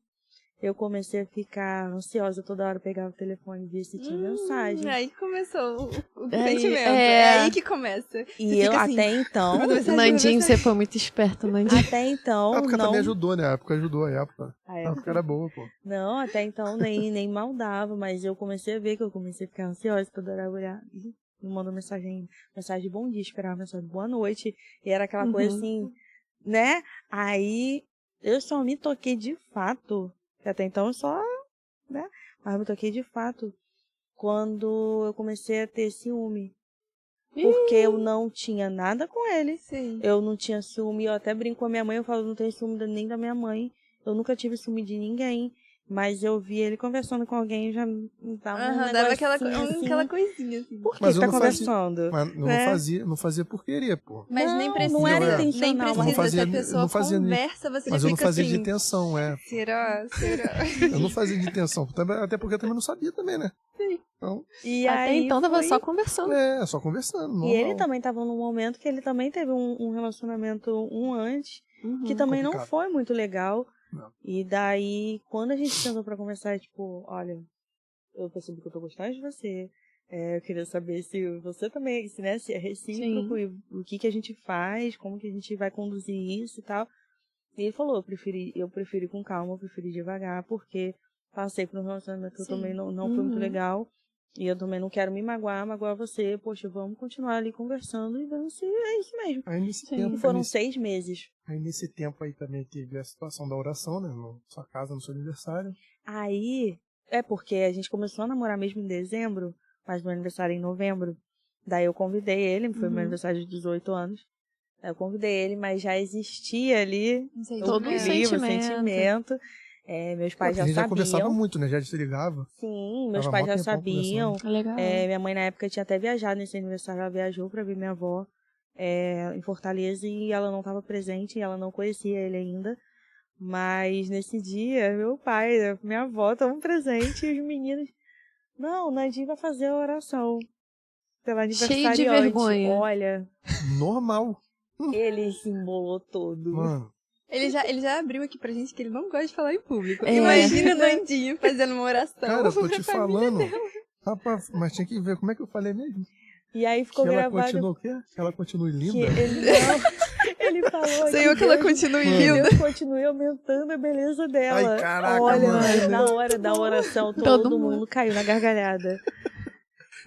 Eu comecei a ficar ansiosa toda hora, pegava o telefone e via se tinha mensagem. Aí começou o Aí, sentimento. é. É aí que começa. E Você eu, fica assim, até então, Nandinho, você foi muito esperto, Nandinho. até então, A época não... também ajudou, né? A época ajudou, a época. A A época. época era boa, pô. Não, até então nem maldava, mas eu comecei a ver que eu comecei a ficar ansiosa toda hora, olhar. Me mandou mensagem de bom dia, esperava mensagem de boa noite. E era aquela coisa assim, né? Aí eu só me toquei de fato, que até então eu só, né? Mas eu me toquei de fato quando eu comecei a ter ciúme. Porque eu não tinha nada com ele. Sim. Eu não tinha ciúme, eu até brinco com a minha mãe, eu falo, não tenho ciúme nem da minha mãe. Eu nunca tive ciúme de ninguém. Mas eu vi ele conversando com alguém e já dava um Dava aquela coisinha, assim. Por que Mas você eu tá não fazia- conversando? Mas não fazia por querer, pô. Mas nem precisa. não era Não, intencional. Nem mas precisa. fazia- Se a eu pessoa não fazia nem- conversa, você Mas já eu não fica fazia assim. de intenção, Será? Eu não fazia de intenção. Até porque eu também não sabia também, né? Então, E Até aí então tava foi- só conversando. só conversando. E ele normal. também tava num momento que ele também teve um relacionamento antes, Uhum. que também não complicado. foi muito legal. Não. E daí, quando a gente sentou pra conversar, tipo, olha, eu percebi que eu tô gostando de você. Eu queria saber se você também, se é recíproco, e o que a gente faz, como que a gente vai conduzir isso e tal. E ele falou, eu preferi com calma, eu preferi devagar, porque passei por um relacionamento que eu também não foi muito legal. E eu também não quero me magoar você. Poxa, vamos continuar ali conversando e vendo se é isso mesmo. Aí nesse E tempo, foram 6 meses. aí nesse tempo aí também teve a situação da oração, né? Na sua casa, no seu aniversário. Aí, porque a gente começou a namorar mesmo em dezembro, mas meu aniversário é em novembro. Daí eu convidei ele, foi meu aniversário de 18 anos. Eu convidei ele, mas já existia ali todo um sentimento. Meus pais já A gente sabiam. já conversava muito, né? Já se ligava. Sim, meus Tava pais mó já tempão sabiam. Legal. Minha mãe na época tinha até viajado nesse aniversário, ela viajou pra ver minha avó em Fortaleza e ela não estava presente, ela não conhecia ele ainda. Mas nesse dia, meu pai, minha avó estavam presentes e os meninos... Não, Nandinho vai fazer a oração pela aniversariante. Cheio de vergonha. Olha... Normal. Ele se embolou todo. Mano. Ele já abriu aqui pra gente que ele não gosta de falar em público. É. Imagina o Nandinho fazendo uma oração. Cara, eu tô te pra família falando. dela. Rapaz, mas tinha que ver como é que eu falei mesmo. E aí ficou que ela gravado... continua o quê? Que ela continue linda? Que ele falou Senhor, que ela continue linda. Deus continue aumentando a beleza dela. Ai, caraca, olha, mano. na hora da oração, todo mundo caiu na gargalhada.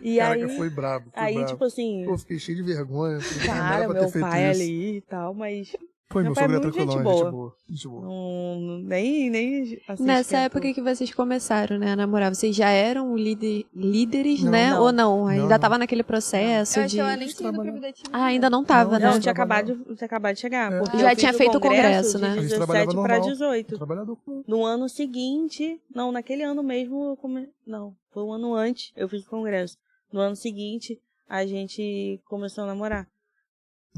E Caraca, aí, foi brabo. tipo assim, Pô, fiquei cheio de vergonha. cara, Não era pra meu ter feito pai isso. ali e tal, mas Foi, meu pai é sogro é muito tranquilão, gente gente boa. boa. Gente boa. nem assim, Nessa esquentou. época que vocês começaram, né, a namorar, vocês já eram líderes, Não, né? não. Ou não? Ainda Não. tava naquele processo Eu acho de... que ela nem Eles tinha ido pro trabalhavam. Vidativo. Ah, ainda não tava, Não, né? Não, tinha trabalhava. acabado de chegar. É. Porque Já eu tinha fiz feito o congresso, de né? A gente 17 trabalhava para normal. 18. Trabalhador com... No ano seguinte, não, naquele ano mesmo, não, foi um ano antes, eu fiz o congresso. No ano seguinte, a gente começou a namorar.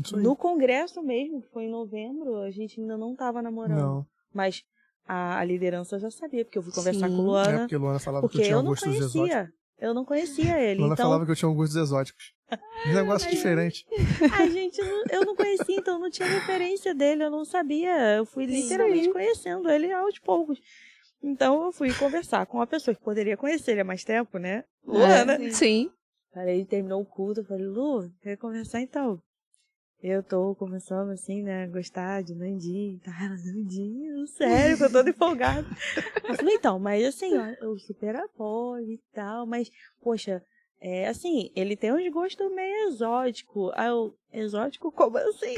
Isso aí. No congresso mesmo, que foi em novembro, a gente ainda não tava namorando. Não. Mas a liderança já sabia, porque eu fui conversar Sim. com Luana, Porque Luana falava que porque eu tinha eu não gostos exóticos. conhecia. Eu não conhecia ele. Luana Então, falava que eu tinha gostos exóticos. Um negócio diferente. eu não conhecia, então não tinha referência dele, eu não sabia. Eu fui literalmente conhecendo ele aos poucos. Então eu fui conversar com uma pessoa que poderia conhecer ele há mais tempo, né? Luana. Sim. Aí terminou o culto, eu falei, Lu, quer conversar então? Eu tô começando assim, né, a gostar de Nandinho. Tá, Nandinho, sério, que eu tô toda empolgada. Eu falei, então, mas assim, ó, eu super apoio e tal, mas, poxa, assim, ele tem uns gostos meio exóticos. Aí eu, exótico como assim?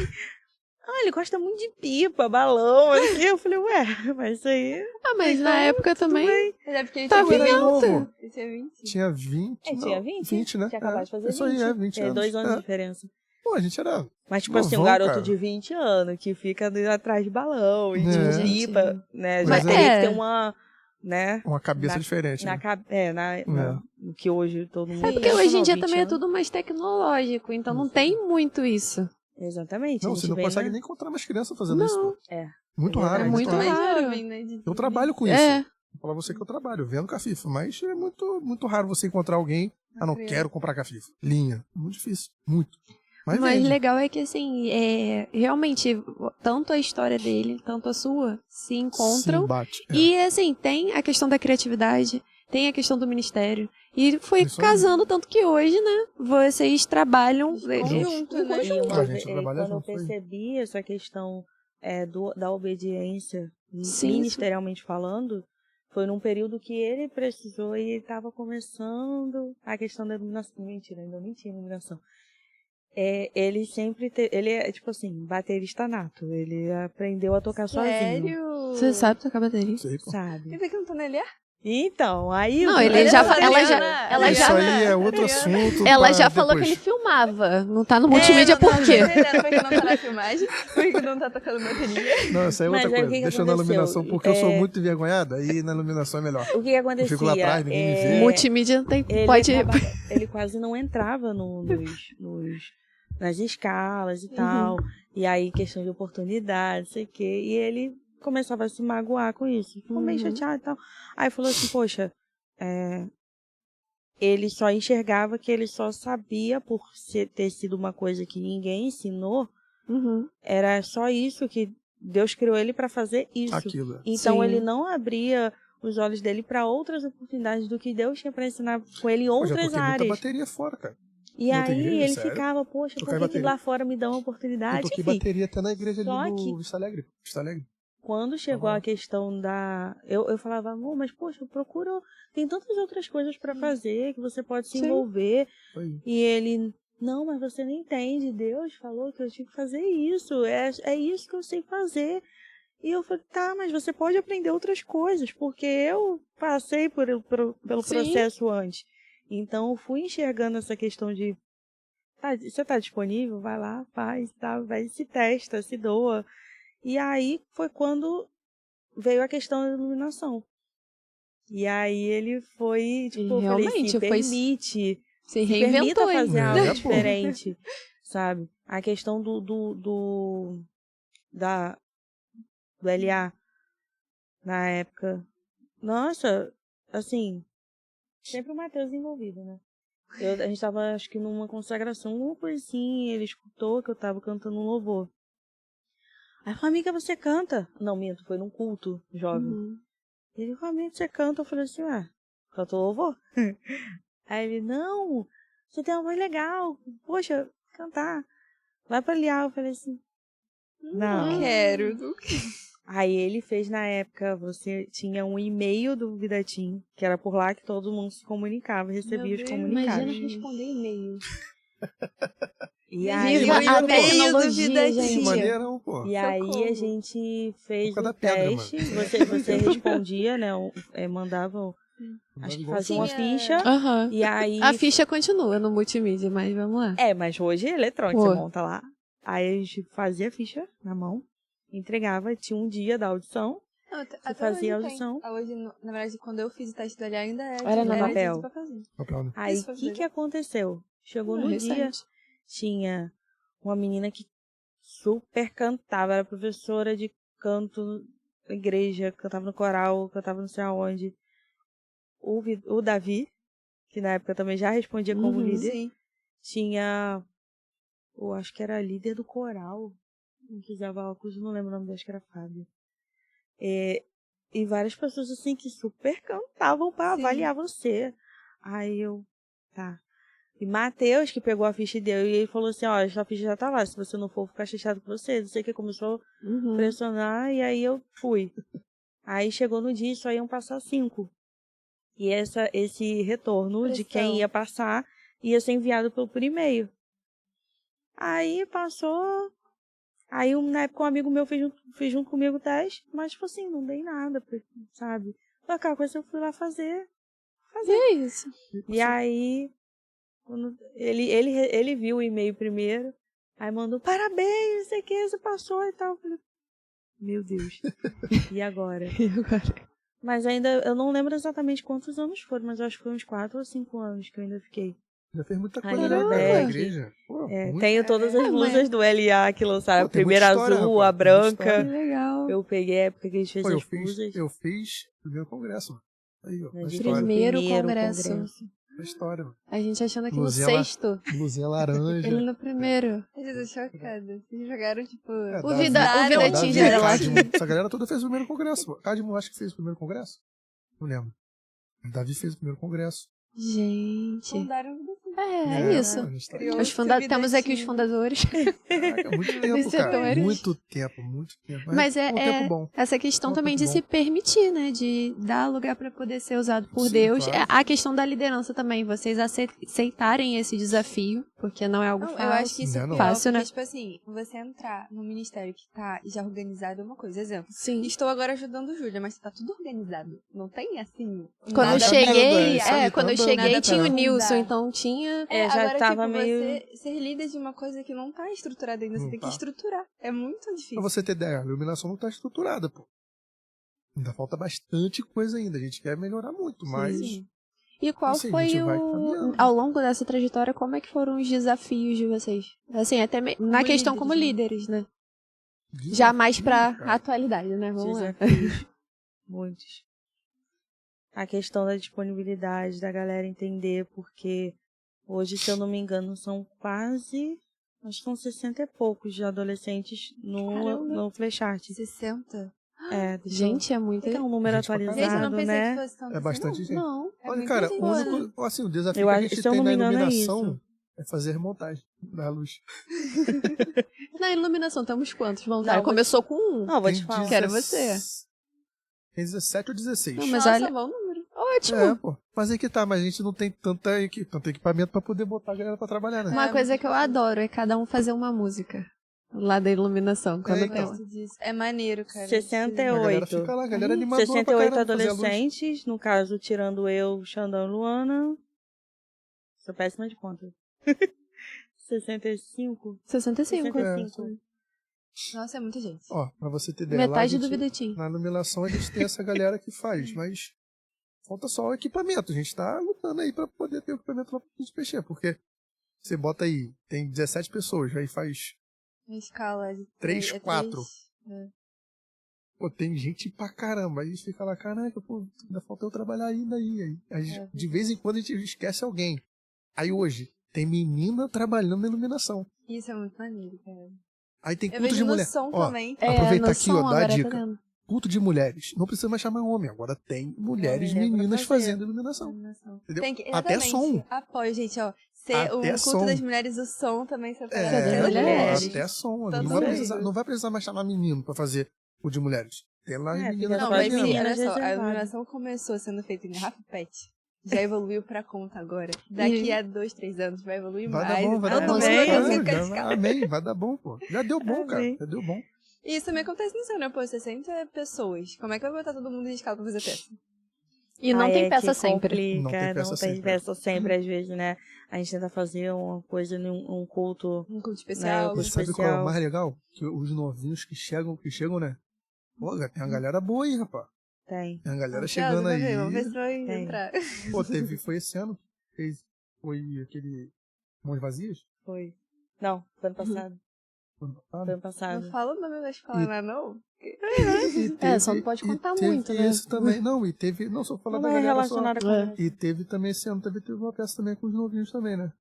Ah, ele gosta muito de pipa, balão, assim. Eu falei, ué, mas isso aí... Ah, mas na época também... Mas é porque ele Tava tinha em 20. alta. Ele tinha 20. Tinha 20. Tinha 20? 20, né? Tinha acabado de fazer Isso 20. aí, 20 anos. 2 anos de diferença. Pô, a gente era... Mas, tipo assim, um novão, garoto cara. de 20 anos que fica atrás de balão e É. de pipa, né? Já Mas teria é. que ter uma, né? Uma cabeça Na- diferente. Na, né? ca- é, na, na- que hoje todo mundo... É porque Isso, hoje em não, dia 20 também é anos. tudo mais tecnológico, então não tem muito isso. Exatamente. Não, a você gente não vem consegue na- nem encontrar mais criança fazendo Não. isso. Pô. É. Muito É raro. verdade. muito Mais raro. jovem, né? Eu trabalho com isso. É. Vou falar você que eu trabalho, vendo cafifa. Mas é muito raro você encontrar alguém. Ah, não, quero comprar cafifa. Linha. Muito difícil. Muito. Mas vende. legal é que, assim, realmente, tanto a história dele, tanto a sua, se encontram. Sim, bate. É. E, assim, tem a questão da criatividade, tem a questão do ministério. E foi Isso aí. casando, tanto que hoje, né, vocês trabalham... Conjunto, né? E uma A gente trabalha quando eu junto, foi. percebi essa questão da obediência, Sim, ministerialmente falando, foi num período que ele precisou e estava começando a questão da iluminação. Mentira, ainda não tinha iluminação. Ele sempre ele é, tipo assim, baterista nato. Ele aprendeu a tocar sozinho, Sério? Você sabe tocar bateria? Sei, pô. sabe? Ele tá cantando ali? Então, aí... Não, o- ele já... Ela já... Adriana, Ela Isso já... aí é outro assunto. Ela pra já falou que depois. ele filmava. Não tá no multimídia por quê? Por que não tá na filmagem? Por que não tá tocando bateria? Não, isso aí é Mas outra aí coisa. o que que Deixa na aconteceu? iluminação, porque eu sou muito envergonhada, aí na iluminação é melhor. O que acontecia? Eu fico lá atrás, ninguém me vê. Multimídia não tem... Pode... Ele quase não entrava nas escalas e tal. E aí, questão de oportunidade, não sei o quê. E ele começava a se magoar com isso. Ficou meio chateado e tal. Aí falou assim, poxa, ele só enxergava que ele só sabia, por ter sido uma coisa que ninguém ensinou, era só isso que Deus criou ele para fazer isso. Aquilo. Então Sim. ele não abria os olhos dele para outras oportunidades do que Deus tinha para ensinar com ele em Pô, já outras toquei muita áreas. bateria fora, cara. E Outra aí igreja, ele sério? ficava, poxa, Tocar por que bateria. lá fora me dão uma Eu oportunidade? toquei Enfim, bateria até na igreja ali Só do que- Vista Alegre. Vista Alegre. quando chegou a questão da... Eu falava, amor, mas poxa, eu procuro... Tem tantas outras coisas para fazer que você pode se Sim. envolver. Foi. E ele... Não, mas você não entende. Deus falou que eu tinha que fazer isso. É isso que eu sei fazer. E eu falei, tá, mas você pode aprender outras coisas, porque eu passei pelo Sim. processo antes. Então, eu fui enxergando essa questão de você tá disponível? Vai lá, faz, tá? Vai, se testa, se doa. E aí foi quando veio a questão da iluminação. E aí ele foi, tipo, eu falei, Realmente, se foi- permite, Se permita reinventou, fazer hein? algo pô. diferente, sabe? A questão do LA na época. Nossa, assim, sempre o Matheus envolvido, né? A gente tava, acho que numa consagração, alguma coisa assim, ele escutou que eu tava cantando um louvor. Aí falou, amiga, você canta? Não, minto, foi num culto jovem. Uhum. Ele falou, amiga, você canta? Eu falei assim, canto louvor? Aí ele, não, você tem uma voz legal, poxa, cantar. Vai pra Lial. Eu falei assim, não. Quero. Aí ele fez na época, você tinha um e-mail do Vidatim, que era por lá que todo mundo se comunicava, recebia os comunicados. Imagina responder e-mail. E aí, Diga a e-mail do tecnologia, Vidatim. gente. Maneirão, pô. e aí Socorro. a gente fez Por causa o da pedra, teste, você respondia, né, mandava, acho que fazia uma Tinha- ficha, Aham. e aí... A ficha continua no multimídia, mas vamos lá. Mas hoje é eletrônico, Pô. você monta lá. Aí a gente fazia a ficha na mão, entregava, tinha um dia da audição. Não, até fazia hoje audição. tem. Hoje, na verdade, quando eu fiz o teste do olhar, ainda Era no papel. de papelzinho. Papel, né? Aí Isso o foi que legal. que aconteceu? Chegou no dia, Recente. tinha uma menina que super cantava, era professora de canto na igreja, cantava no coral, cantava não sei aonde. O Davi, que na época também já respondia como Uhum. líder, Sim. tinha, eu acho que era líder do coral, não que usava óculos, não lembro o nome dela, acho que era Fábio. E várias pessoas assim que super cantavam pra Sim. avaliar você. Aí eu, tá. E Matheus, que pegou a ficha e deu, e ele falou assim, ó, essa ficha já tá lá, se você não for, ficar chateado com você. Não sei o que, começou a Uhum. pressionar, e aí eu fui. Aí chegou no dia, só iam passar 5. E esse retorno de Pressão. quem ia passar ia ser enviado por e-mail. Aí passou. Aí na época um amigo meu fez junto comigo o teste, mas tipo assim, não dei nada, sabe? Aquela coisa eu fui lá fazer. E é isso. E aí, quando ele viu o e-mail primeiro, aí mandou, parabéns, não sei o que, você passou e tal. Eu falei, meu Deus, e agora? Mas ainda, eu não lembro exatamente quantos anos foram, mas eu acho que foi uns 4 ou 5 anos que eu ainda fiquei. Já fez muita Aí coisa no na deck. igreja. Pô, muito. Tenho todas as blusas do LA que lançaram, a Pô, tem muita primeira história, azul, rapaz, a tem muita branca. Que legal. Eu peguei a época que a gente fez Pô, as blusas. eu fiz o primeiro congresso. Mano. Aí, ó, A a gente história. Primeiro congresso. A história, mano. A gente achando que no Blusinha lá. sexto. Blusinha laranja. Ele no primeiro. Eu tô chocada. Vocês jogaram, tipo... O Vida Davi, Tinge era lá. Cadmo, essa galera toda fez o primeiro congresso. Pô. Cadmo acho que fez o primeiro congresso. Não lembro. O Davi fez o primeiro congresso. Gente. Fundaram É isso. A gente tá... Criou Os Temos aqui os fundadores. Caraca, muito tempo, Os cara. setores. Muito tempo. Mas um tempo bom. essa questão Um também tempo de bom. se permitir, né? De dar lugar para poder ser usado por Sim, Deus. claro. A questão da liderança também. Vocês aceitarem esse desafio, porque não é algo Não, fácil. eu acho que isso é Não. pior, Fácil, porque, né? tipo assim, você entrar num ministério que tá já organizado é uma coisa. Exemplo, Sim. estou agora ajudando o Júlia, mas tá tudo organizado. Não tem, assim, Quando eu nada cheguei, andando, é, quando eu tá andando. cheguei Nada tinha o pra Nilson, mudar. então tinha... Já agora, tava tipo, meio... você ser líder de uma coisa que não tá estruturada ainda, Não você tem tá. que estruturar. É muito difícil. Pra você ter ideia, a iluminação não tá estruturada, pô. Ainda falta bastante coisa ainda. A gente quer melhorar muito, mas... Sim. E qual Assim, a foi gente vai o... caminhando. Ao longo dessa trajetória, como é que foram os desafios de vocês? Assim, até na questão como líderes, né? Já mais pra cara. atualidade, né? Vamos lá. Desafios. Muitos. A questão da disponibilidade, da galera entender, porque hoje, se eu não me engano, são quase, acho que são 60 e poucos de adolescentes no Flashart. 60? Gente, é muito... É um número Gente pra caralho. Gente, eu atualizado, não pensei né? que fosse tanto É assim, bastante não. gente. Não. É Olha, muita cara, gente, o né? único, assim, o desafio Eu que a acho- gente se eu tem não na me engano, é iluminação isso. é fazer a montagem da luz. Na iluminação, temos quantos voluntários? Não, Começou com um. Não, vou te Tem falar. Quero você. Tem 17 ou 16. Não, mas Nossa, olha... bom número. Ótimo. É, pô. Mas aí que tá, mas a gente não tem tanto equipamento pra poder botar a galera pra trabalhar, né? Uma coisa que eu adoro é cada um fazer uma música. Lá da iluminação, quando então. tem Eu gosto disso. É maneiro, cara. 68. A galera fica lá, a galera animadora pra 68 caramba fazer a luz. adolescentes, no caso, tirando eu, Xandão e Luana. Sou péssima de conta. 65? 65. 65. Nossa, é muita gente. Ó, pra você ter ideia, lá a Metade gente, do Videtim. na iluminação a gente tem essa galera que faz, mas falta só o equipamento. A gente tá lutando aí pra poder ter o equipamento pra gente mexer, porque você bota aí, tem 17 pessoas, aí faz A escala de 3, 4. 3. Pô, tem gente pra caramba. Aí a gente fica lá, caraca, pô, ainda falta eu trabalhar ainda aí. De vez em quando a gente esquece alguém. Aí hoje, tem menina trabalhando na iluminação. Isso é muito maneiro, cara. Aí tem Eu culto de vejo no mulher. som Ó, também. aproveitar no aqui, som ó, dá a agora dica. tá dando. Culto de mulheres. Não precisa mais chamar homem. Agora tem mulheres, mulher pra meninas fazer. fazendo iluminação. Entendeu? Tem que, Até exatamente. som. Apoio, gente, ó. Ser Até um culto som. das mulheres, o som também separado. das das mulheres. Até som. Todo Não vai precisar mais chamar menino pra fazer o de mulheres. Tem lá as meninas Não, Não, mas mas sim, menina olha só, a reservada. iluminação começou sendo feita em garrafa PET. Já evoluiu pra conta agora. Daqui a 2, 3 anos vai evoluir Vai mais. dar bom, vai dar Todo bom. mundo Amém. vai conseguir ficar de escala. Amém, vai dar bom, pô. Já deu bom, cara. Amém. Já deu bom. E isso também acontece no céu, né? Pô, 60 pessoas. Como é que vai botar todo mundo de escala pra fazer peça? E não Ai, tem é peça que sempre. complica, Não tem peça sempre. peça sempre, às vezes, né? A gente tenta fazer uma coisa, um culto. Um culto especial. Não, E sabe qual é o especial. mais legal? Que os novinhos que chegam, né? Pô, tem uma galera boa aí, rapaz. Tem. Tem uma galera Ansiosa chegando pra aí. ver, vamos ver se vai Tem. entrar. Pô, foi esse ano? Foi aquele Mãos Vazias? Foi. Não, foi ano passado. Ano Foi passado? ano passado. Não fala o nome da escola, E- não é não? Só não pode contar teve muito, né? Esse também. Não, e teve. Não, só falar Não da é galera só. relacionada com É. E teve também esse ano, teve uma peça também com os novinhos também, né?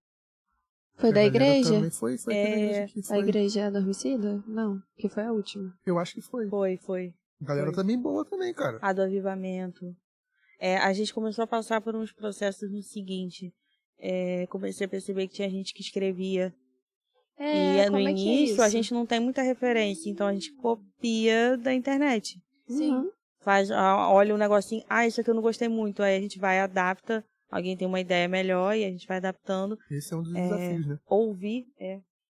Foi da A galera igreja? Também foi aquela igreja que A foi. igreja adormecida? Não, que foi a última. Eu acho que foi. Foi. A galera Foi. também boa também, cara. A do avivamento. A gente começou a passar por uns processos no seguinte. Comecei a perceber que tinha gente que escrevia. E no como é que é início a isso? gente não tem muita referência, então a gente copia da internet. Sim. Uhum. Olha um negocinho, isso aqui eu não gostei muito. Aí a gente vai e adapta. Alguém tem uma ideia melhor e a gente vai adaptando. Esse é um dos desafios, né?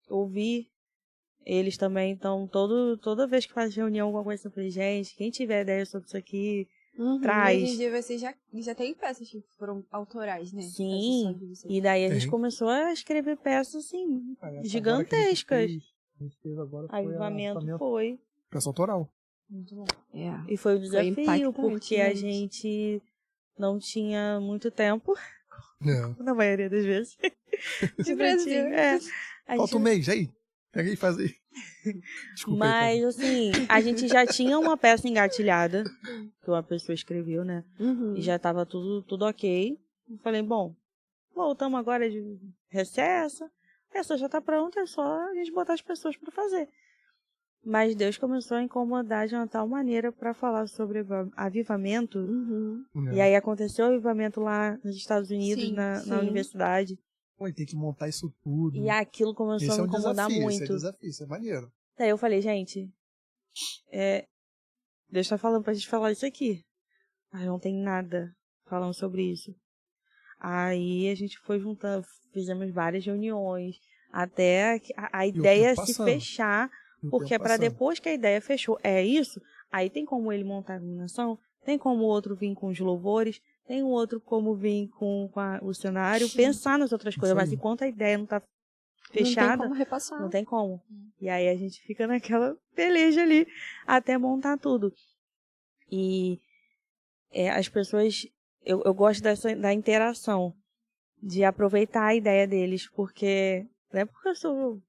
Ouvir eles também. Então, toda vez que faz reunião, alguma coisa, eu falei, gente, quem tiver ideia sobre isso aqui, Uhum. traz. Hoje em dia você já tem peças que foram autorais, né? Sim. Peças só de você. E daí a gente Tem. começou a escrever peças, assim, Cara, essa gigantescas. agora que a gente fez agora foi Avivamento foi. peça autoral. Muito bom. É. E foi um desafio, impactante, porque a gente. gente não tinha muito tempo, Não. na maioria das vezes. De Não Brasil. tinha- a Falta um gente- mês, aí. Pega aí e faz aí. Desculpa aí, Mas, assim, a gente já tinha uma peça engatilhada, que uma pessoa escreveu, né? Uhum. E já tava tudo ok. Eu falei, bom, voltamos agora de recesso. Essa já tá pronta, é só a gente botar as pessoas pra fazer. Mas Deus começou a incomodar de uma tal maneira pra falar sobre avivamento. Uhum. Padre. E aí aconteceu o avivamento lá nos Estados Unidos, Sim, na sim. universidade. Pô, e tem que montar isso tudo. E aquilo começou Esse a é me um incomodar desafio, muito. esse é desafio, isso é maneiro. Daí eu falei, gente, Deus tá falando pra gente falar isso aqui. Mas não tem nada falando sobre isso. Aí a gente foi juntando, fizemos várias reuniões, até a E o ideia tempo se passando. fechar, E o porque tempo para passando. depois que a ideia fechou, é isso, aí tem como ele montar a iluminação, tem como o outro vir com os louvores, tem o outro como vir com o cenário, pensar nas outras coisas, Isso mas aí. enquanto a ideia não tá Não tem fechada, como repassar. não tem como. E aí a gente fica naquela peleja ali até montar tudo. E as pessoas, eu gosto da interação, de aproveitar a ideia deles, porque não é porque eu sou,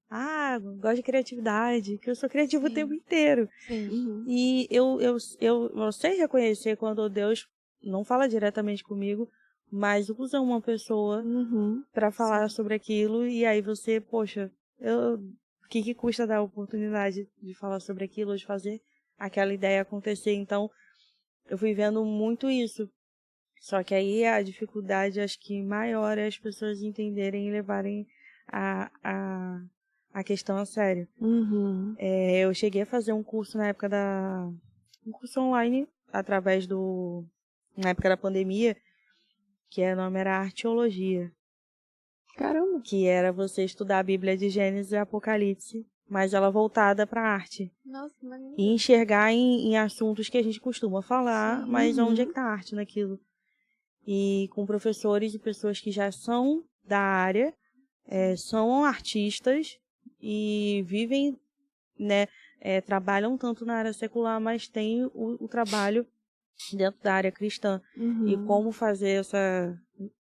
gosto de criatividade, que eu sou criativo o Sim. tempo inteiro. Sim. Uhum. E eu sei reconhecer quando Deus não fala diretamente comigo, mas usa uma pessoa Uhum. pra falar sobre aquilo, e aí você, poxa, o que custa dar a oportunidade de falar sobre aquilo, de fazer aquela ideia acontecer? Então, eu fui vendo muito isso. Só que aí a dificuldade, acho que maior, é as pessoas entenderem e levarem a questão a sério. Uhum. Eu cheguei a fazer um curso na época um curso online, na época da pandemia, que o nome era Arteologia, Caramba. que era você estudar a Bíblia de Gênesis e Apocalipse, mas ela voltada para arte. Nossa, que maneiro. E enxergar em assuntos que a gente costuma falar, Sim. mas Uhum. onde é que tá a arte naquilo? E com professores e pessoas que já são da área, são artistas e vivem, né, trabalham tanto na área secular, mas tem o trabalho dentro da área cristã. E como fazer essa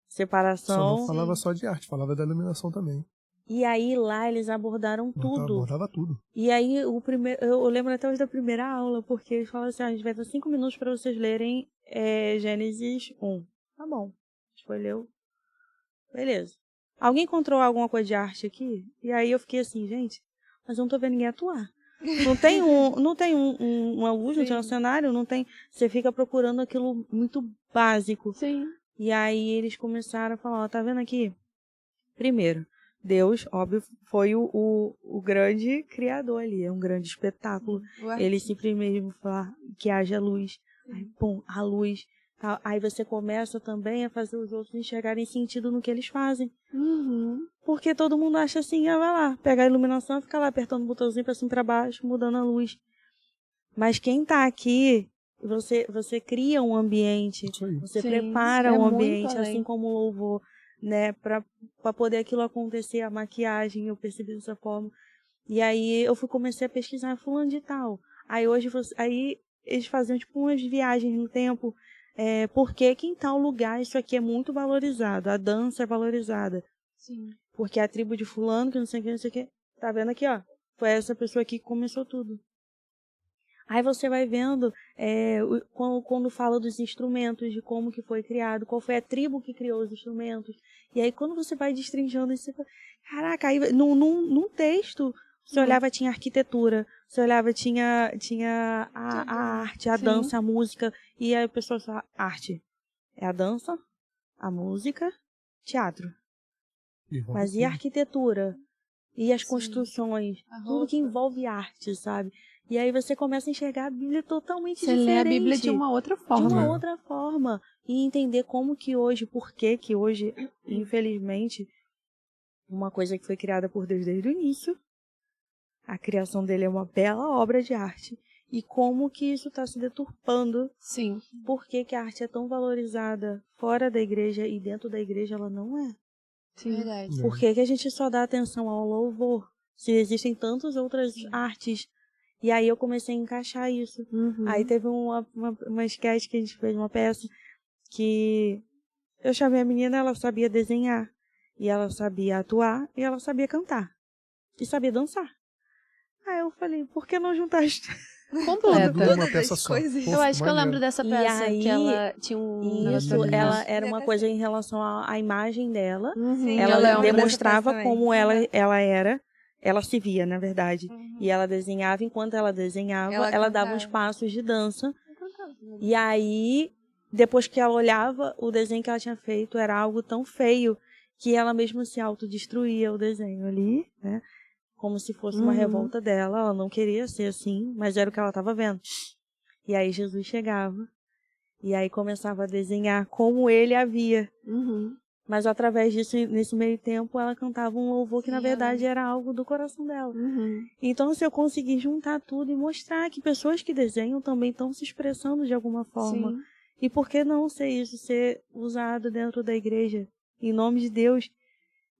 separação. Só não falava só de arte, falava da iluminação também. E aí lá eles abordaram tudo. Abordava tudo. E aí eu lembro até hoje da primeira aula, porque eles falaram assim, a gente vai dar 5 minutos para vocês lerem Gênesis 1. Tá bom. A gente foi ler. Beleza. Alguém encontrou alguma coisa de arte aqui? E aí eu fiquei assim, gente, mas eu não tô vendo ninguém atuar. Não tem uma luz, não tem um cenário, não tem. Você fica procurando aquilo muito básico. Sim. E aí eles começaram a falar, ó, tá vendo aqui? Primeiro, Deus, óbvio, foi o grande criador ali, é um grande espetáculo. Ele simplesmente falar que haja luz. Aí, pum, a luz. Aí você começa também a fazer os outros enxergarem sentido no que eles fazem. Porque todo mundo acha assim, vai lá, pega a iluminação e fica lá apertando o botãozinho pra cima e pra baixo, mudando a luz. Mas quem tá aqui, você cria um ambiente, você prepara um ambiente, assim como o louvor, né, pra poder aquilo acontecer, a maquiagem, eu percebi dessa forma. E aí eu comecei a pesquisar fulano de tal. Aí hoje, aí eles faziam tipo umas viagens no tempo, porque que em tal lugar isso aqui é muito valorizado, a dança é valorizada. Sim. Porque a tribo de fulano, que não sei o que, não sei o que, tá vendo aqui, ó, foi essa pessoa aqui que começou tudo. Aí você vai vendo, quando fala dos instrumentos, de como que foi criado, qual foi a tribo que criou os instrumentos. E aí quando você vai destrinchando isso, você fala, caraca, aí num texto, você olhava, tinha arquitetura, você olhava, tinha a arte, a dança, a música, e aí a pessoa fala, arte é a dança, a música, teatro. Mas e a arquitetura? E as construções? Tudo que envolve arte, sabe? E aí você começa a enxergar a Bíblia totalmente diferente. Você lê a Bíblia de uma outra forma. De uma outra forma. E entender como que hoje, por que hoje, infelizmente, uma coisa que foi criada por Deus desde o início, a criação dele é uma bela obra de arte. E como que isso está se deturpando. Sim. Por que a arte é tão valorizada fora da igreja e dentro da igreja ela não é? Sim. Verdade. Por que a gente só dá atenção ao louvor? Se existem tantas outras artes. E aí eu comecei a encaixar isso. Aí teve uma sketch que a gente fez, uma peça, que eu chamei a menina, ela sabia desenhar, e ela sabia atuar, e ela sabia cantar. E sabia dançar. Aí eu falei, por que não juntar as completa? Uma peça só. Eu acho que eu lembro dessa peça, e aí, que ela tinha um... Isso, ela era uma coisa em relação à imagem dela. Sim, Ela demonstrava como ela era. Ela se via, na verdade. E ela desenhava, enquanto ela desenhava, ela dava uns passos de dança. E aí, depois que ela olhava, o desenho que ela tinha feito era algo tão feio que ela mesma se autodestruía o desenho ali, né? Como se fosse uma revolta dela. Ela não queria ser assim, mas era o que ela estava vendo. E aí Jesus chegava. E aí começava a desenhar como ele a via. Mas através disso, nesse meio tempo, ela cantava um louvor que, na verdade, era algo do coração dela. Então, se eu conseguir juntar tudo e mostrar que pessoas que desenham também estão se expressando de alguma forma. Sim. E por que não ser usado dentro da igreja? Em nome de Deus.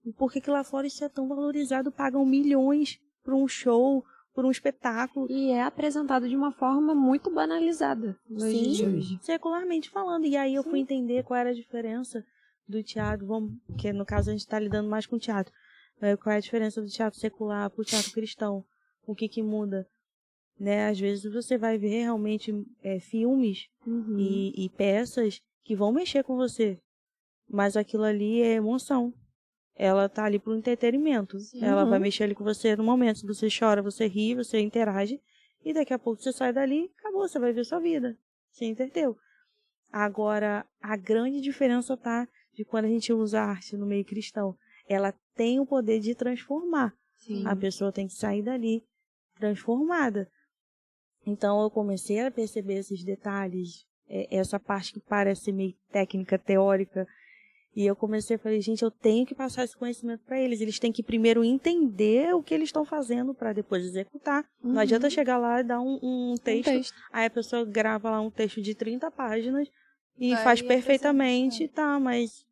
E por que lá fora isso é tão valorizado? Pagam milhões por um show, por um espetáculo. E é apresentado de uma forma muito banalizada. Sim, secularmente falando. E aí eu fui entender qual era a diferença do teatro, porque no caso a gente está lidando mais com teatro. Qual é a diferença do teatro secular para o teatro cristão? O que muda? Né? Às vezes você vai ver realmente filmes e peças que vão mexer com você. Mas aquilo ali é emoção. Ela tá ali pro entretenimento. Ela vai mexer ali com você no momento. Se você chora, você ri, você interage. E daqui a pouco você sai dali, acabou, você vai ver sua vida. Você entendeu? Agora, a grande diferença tá de quando a gente usa a arte no meio cristão. Ela tem o poder de transformar. A pessoa tem que sair dali transformada. Então, eu comecei a perceber esses detalhes, essa parte que parece meio técnica, teórica. E eu comecei a falar, gente, eu tenho que passar esse conhecimento para eles. Eles têm que primeiro entender o que eles estão fazendo para depois executar. Não adianta chegar lá e dar um texto. Aí a pessoa grava lá um texto de 30 páginas e faz perfeitamente, tá, mas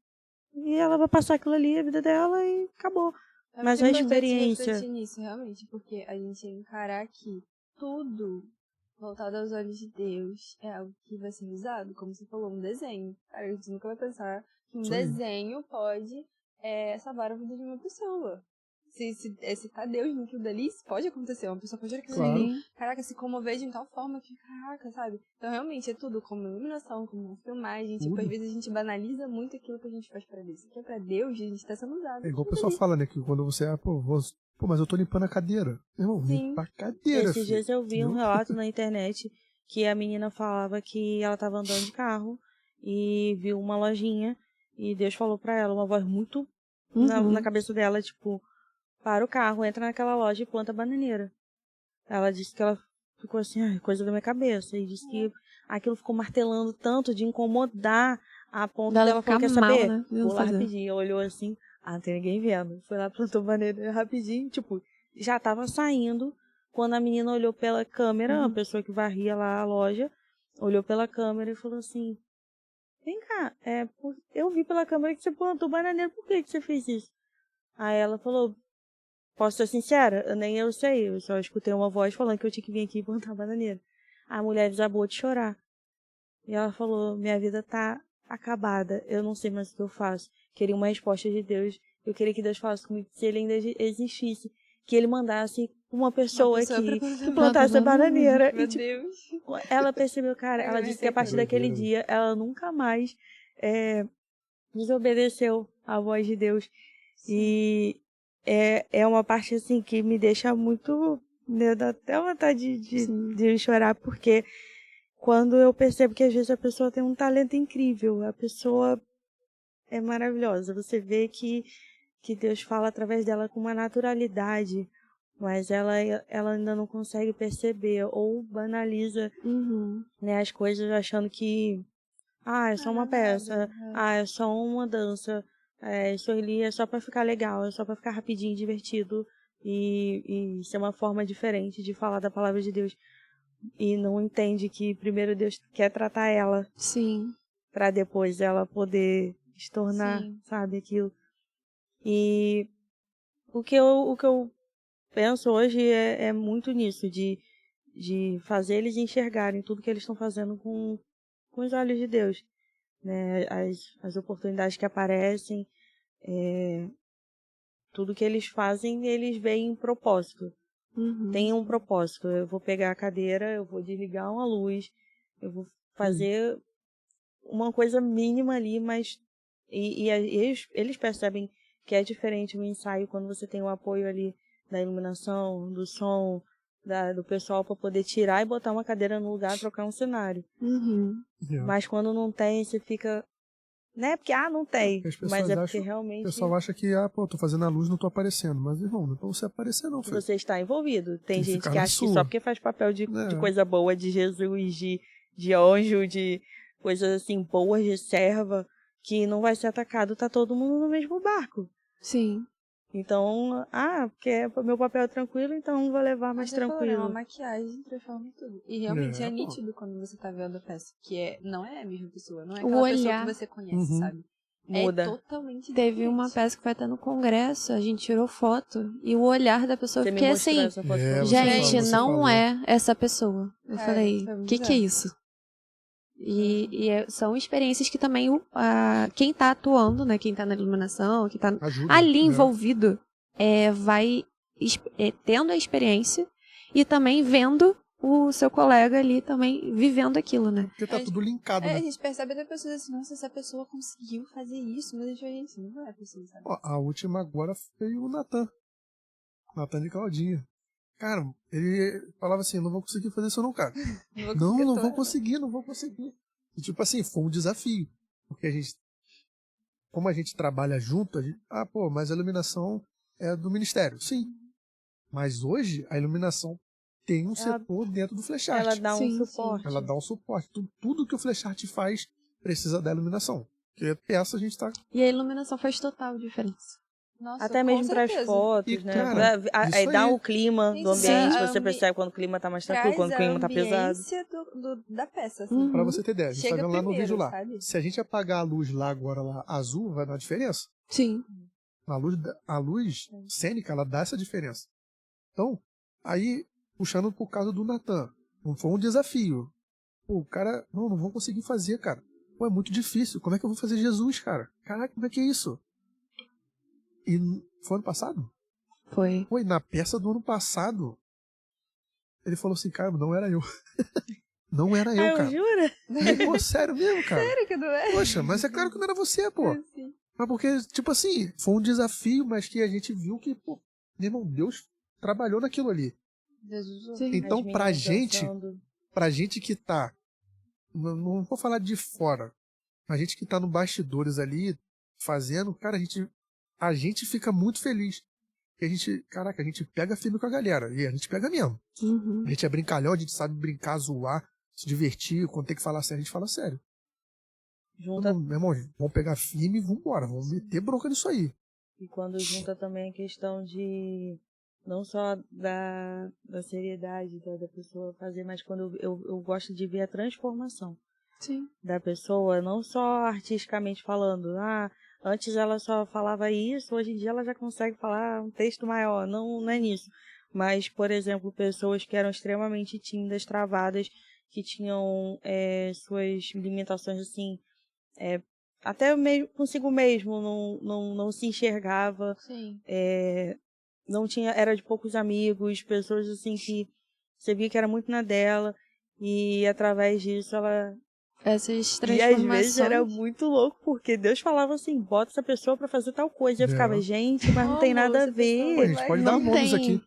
e ela vai passar aquilo ali, a vida dela, e acabou. Mas a muito importante experiência... refletir nisso, realmente, porque a gente encarar que tudo voltado aos olhos de Deus é algo que vai ser usado, como você falou, um desenho. Cara, a gente nunca vai pensar que um desenho pode salvar a vida de uma pessoa. Se tá Deus naquilo dali, isso pode acontecer. Uma pessoa pode olhar aquilo ali, caraca, se comover de tal forma que, caraca, sabe? Então, realmente, é tudo como iluminação, como filmagem. Tipo, às vezes a gente banaliza muito aquilo que a gente faz pra Deus. Isso aqui é pra Deus, a gente tá sendo usado. É igual o pessoal fala, né? Que quando você, mas eu tô limpando a cadeira. Irmão, limpa a cadeira, Esses dias eu vi um relato na internet que a menina falava que ela tava andando de carro e viu uma lojinha e Deus falou pra ela, uma voz muito na cabeça dela, tipo, para o carro, entra naquela loja e planta bananeira. Ela disse que ela ficou assim, coisa da minha cabeça. E disse que aquilo ficou martelando tanto de incomodar a ponto dela falar, quer saber? Né? Vou lá rapidinho. Olhou assim, não tem ninguém vendo. Foi lá, plantou bananeira rapidinho, tipo, já tava saindo quando a menina olhou pela câmera, a pessoa que varria lá a loja, olhou pela câmera e falou assim, vem cá, eu vi pela câmera que você plantou bananeira, por que você fez isso? Aí ela falou, posso ser sincera? Nem eu sei. Eu só escutei uma voz falando que eu tinha que vir aqui e plantar bananeira. A mulher desabou de chorar. E ela falou, minha vida tá acabada. Eu não sei mais o que eu faço. Queria uma resposta de Deus. Eu queria que Deus falasse comigo se ele ainda existisse. Que ele mandasse uma pessoa aqui que plantasse a bananeira. Meu e, tipo, Deus. ela percebeu, cara, ela disse que a partir daquele dia ela nunca mais desobedeceu à voz de Deus. E é uma parte, assim, que me deixa muito... Dá até vontade de chorar, porque quando eu percebo que às vezes a pessoa tem um talento incrível, a pessoa é maravilhosa. Você vê que Deus fala através dela com uma naturalidade, mas ela ainda não consegue perceber, ou banaliza né, as coisas achando que é só uma peça, é só uma dança, isso ali é só pra ficar legal, é só pra ficar rapidinho, divertido e ser uma forma diferente de falar da palavra de Deus. E não entende que primeiro Deus quer tratar ela. Sim. Pra depois ela poder se tornar, sabe, aquilo. E o que eu penso hoje é muito nisso, de fazer eles enxergarem tudo que eles estão fazendo com os olhos de Deus. Né, as oportunidades que aparecem, tudo que eles fazem, eles veem um propósito. Tem um propósito. Eu vou pegar a cadeira, eu vou desligar uma luz, eu vou fazer uma coisa mínima ali, mas eles percebem que é diferente o ensaio quando você tem o apoio ali da iluminação, do som, do pessoal para poder tirar e botar uma cadeira no lugar, trocar um cenário. Mas quando não tem, você fica... Né? Porque, não tem. Mas é porque realmente... O pessoal acha que, tô fazendo a luz, não tô aparecendo. Mas, irmão, não é pra você aparecer, não. Filho. Você está envolvido. Tem gente que acha que só porque faz papel de coisa boa, de Jesus, de anjo, de coisas assim boas, de serva, que não vai ser atacado, tá todo mundo no mesmo barco. Sim. Então, porque meu papel é tranquilo, então vou levar mais tranquilo. É uma maquiagem, transforma tudo. E realmente é nítido quando você tá vendo a peça, que não é a mesma pessoa, não é aquela pessoa que você conhece, sabe? Muda. É totalmente diferente. Teve uma peça que vai estar no congresso, a gente tirou foto, e o olhar da pessoa, porque assim, gente, não é essa pessoa. Eu falei, o que é isso? São experiências que também quem tá atuando, né, quem tá na iluminação, quem tá ali envolvido, vai tendo a experiência e também vendo o seu colega ali também vivendo aquilo, né? Porque tá tudo linkado, né? A gente percebe até pessoas assim, nossa, essa pessoa conseguiu fazer isso, mas a gente não é possível, sabe? A última agora foi o Natan de Caldinha. Cara, ele falava assim, não vou conseguir fazer isso não, cara. não vou conseguir. E tipo assim, foi um desafio. Porque como a gente trabalha junto, mas a iluminação é do ministério. Sim. Mas hoje, a iluminação tem um setor dentro do Flechart. Ela dá um suporte. Ela dá um suporte. Tudo que o Flechart faz precisa da iluminação. Porque peça a gente tá... E a iluminação faz total diferença. Nossa, Até com mesmo para as certeza. fotos, E, né? cara, isso Dá aí. o clima do Isso, ambiente, a você percebe quando o clima tá mais tranquilo, quando o clima tá pesado. Traz a ambiência da peça, assim. Uhum. Pra você ter ideia, a gente Chega tá vendo lá no primeiro, vídeo lá. sabe? Se a gente apagar a luz lá agora, lá, azul, vai dar diferença. Sim. A luz cênica, ela dá essa diferença. Então, aí, puxando por causa do Natan, não foi um desafio. Pô, o cara, não vou conseguir fazer, cara. Pô, é muito difícil. Como é que eu vou fazer Jesus, cara? Caraca, como é que é isso? E foi ano passado? Foi. Foi na peça do ano passado. Ele falou assim, cara, não era eu. Não era eu, cara. Jura? Eu falei, pô, sério mesmo, cara? Sério que não é? Poxa, mas é claro que não era você, pô. Sim. Mas porque, tipo assim, foi um desafio, mas que a gente viu que, pô, meu irmão, Deus trabalhou naquilo ali. Jesus. Sim. Então, As pra meninas gente, dançando. pra gente que tá, não vou falar de fora, a gente que tá no bastidores ali, fazendo, cara, a gente fica muito feliz. E a gente pega firme com a galera, e a gente pega mesmo. Uhum. A gente é brincalhão, a gente sabe brincar, zoar, se divertir, quando tem que falar sério, a gente fala sério. Junta, Meu irmão, vamos pegar firme e vambora, vamos meter bronca nisso aí. e quando junta também a questão de não só da seriedade da pessoa fazer, mas quando eu gosto de ver a transformação Sim. da pessoa, não só artisticamente falando, antes ela só falava isso, hoje em dia ela já consegue falar um texto maior, não é nisso. Mas, por exemplo, pessoas que eram extremamente tímidas, travadas, que tinham suas limitações, assim, até mesmo consigo mesmo, não se enxergava, Sim. não tinha, era de poucos amigos, pessoas assim que você via que era muito na dela, e através disso ela... Essas E às vezes transformações. era muito louco, porque Deus falava assim, bota essa pessoa pra fazer tal coisa. E eu ficava, gente, mas não tem Como nada a essa pessoa Pô, a ver. gente pode Não dar nomes tem. aqui,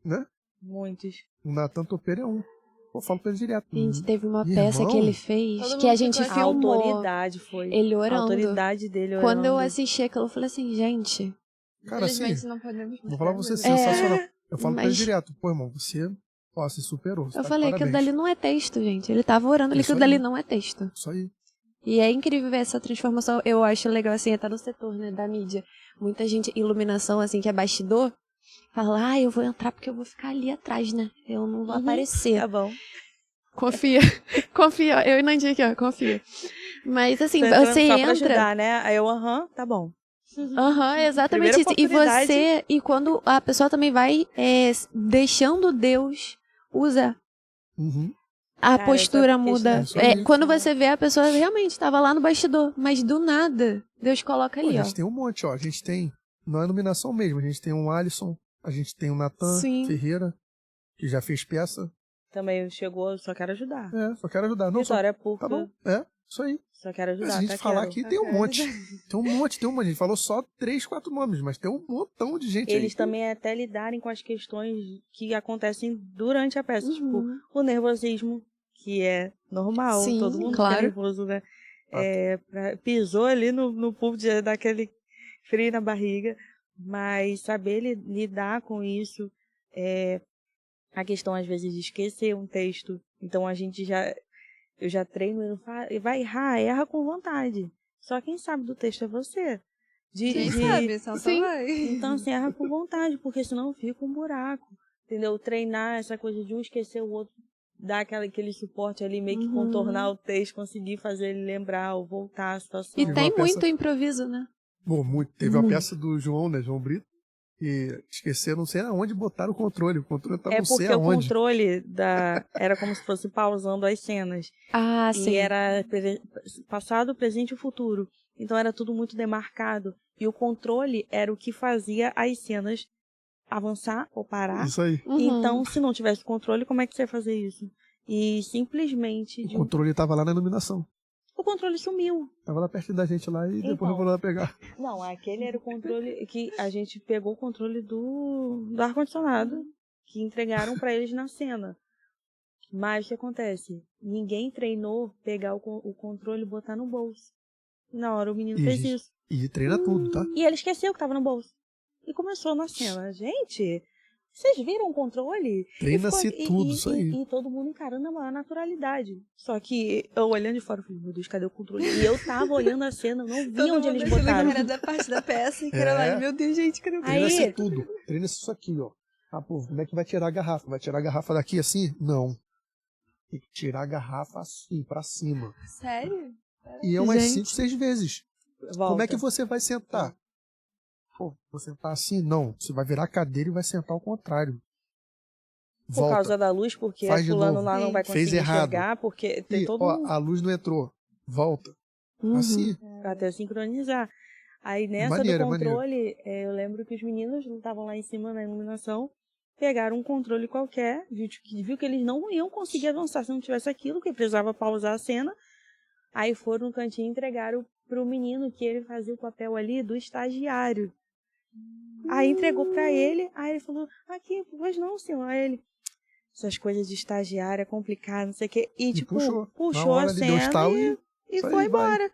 né? Muitos. O Natan Topeira é um. Eu falo pra ele direto. Gente, teve uma Irmão, peça que ele fez todo que a mundo gente ficou A assim, filmou. autoridade foi. Ele A orando. autoridade dele orando. Quando eu assisti aquilo, eu falei assim, gente. cara, assim, Infelizmente não podemos vou falar pra você, mostrar, mas- sensacional. Eu falo pra ele mas- direto, pô, irmão, você se superou. Você Eu tá de falei, aquilo parabéns. dali não é texto, gente. Ele tava orando ali, Isso aquilo aí. dali não é texto. Isso aí. E é incrível ver essa transformação. Eu acho legal, assim, até no setor, né, da mídia. Muita gente, iluminação, assim, que é bastidor, fala, eu vou entrar porque eu vou ficar ali atrás, né? Eu não vou aparecer. Tá bom. Confia. Confia. Eu e Nandinha aqui, ó, confia. Mas, assim, Tô entrando você só pra entra... ajudar, né? Aí eu, tá bom. Aham, exatamente Primeira isso. E oportunidade. você, e quando a pessoa também vai deixando Deus usar. Uhum. A Cara, postura essa muda. questão da Quando você vê, a pessoa realmente estava lá no bastidor, mas do nada, Deus coloca Pô, ali, a ó. gente tem um monte, ó. A gente tem, na iluminação mesmo, a gente tem um Alisson, a gente tem o Natan Sim. Ferreira, que já fez peça. Também chegou, só quero ajudar. Só quero ajudar. Não, só, Vitória Púrfica, tá bom, isso aí. só quero Mas ajudar. se a gente tá falar quero. aqui, tem um monte. Tem um monte. A gente falou só 3, 4 nomes, mas tem um montão de gente aí. Eles também até lidarem com as questões que acontecem durante a peça. Uhum. Tipo, o nervosismo, que é normal, Sim, todo mundo claro. fica nervoso, né? Pisou ali no púlpito, daquele frio na barriga, mas saber lidar com isso, a questão às vezes de esquecer um texto, então eu já treino e vai errar, erra com vontade, só quem sabe do texto é você. Quem sabe, só Sim. vai. Então assim, erra com vontade, porque senão fica um buraco, entendeu? Treinar essa coisa de um esquecer o outro, dar aquele suporte ali, meio que contornar o texto, conseguir fazer ele lembrar ou voltar à situação. E Teve tem uma peça- muito improviso, né? Bom, teve uma peça do João, né? João Brito. E esqueceram, não sei aonde botaram o controle. O controle tava não sei porque o aonde. controle era como se fosse pausando as cenas. Ah, sim. E era passado, presente e futuro. Então era tudo muito demarcado. E o controle era o que fazia as cenas avançar ou parar. Isso aí. Uhum. Então, se não tivesse controle, como é que você ia fazer isso? E simplesmente... O controle tava lá na iluminação. O controle sumiu. Tava lá perto da gente lá e depois Então. eu vou lá pegar. Não, aquele era o controle que a gente pegou o controle do ar-condicionado que entregaram pra eles na cena. Mas o que acontece? Ninguém treinou pegar o controle e botar no bolso. Na hora o menino E, fez gente, isso. E treina tudo, tá? E ele esqueceu que tava no bolso. E começou na cena. Gente, vocês viram o controle? Treina-se tudo, isso aí. E todo mundo encarando a maior naturalidade. Só que eu olhando de fora, eu falei, meu Deus, cadê o controle? E eu tava olhando a cena, eu não vi Todo onde mundo eles achando botaram. que era da parte da peça e Caroline, meu Deus, gente, cadê o Treina-se Aí- tudo. Treina-se isso aqui, ó. Ah, pô, como é que vai tirar a garrafa? Vai tirar a garrafa daqui assim? Não. Tem que tirar a garrafa assim, pra cima. Sério? E é umas Gente. 5, 6 vezes. Volta. Como é que você vai sentar? Pô, vou sentar assim? Não. Você vai virar a cadeira e vai sentar ao contrário. Por Volta. causa da luz, porque Faz de fulano novo. lá não Sim. vai Fez conseguir errado. enxergar, porque tem E, todo ó, um... a luz não entrou. Volta. Uhum. Assim. Pra até sincronizar. Aí nessa Maneiro, do é maneiro. controle, eu lembro que os meninos estavam lá em cima na iluminação, pegaram um controle qualquer, viu que eles não iam conseguir avançar se não tivesse aquilo, que precisava pausar a cena. Aí foram no cantinho e entregaram pro menino que ele fazia o papel ali do estagiário. Aí entregou pra ele, aí ele falou, aqui, pois não, senhor. Aí ele, essas coisas de estagiário é complicado, não sei o quê. E tipo, Na puxou hora a ele deu cena estalo e isso aí, foi vai. embora. Aí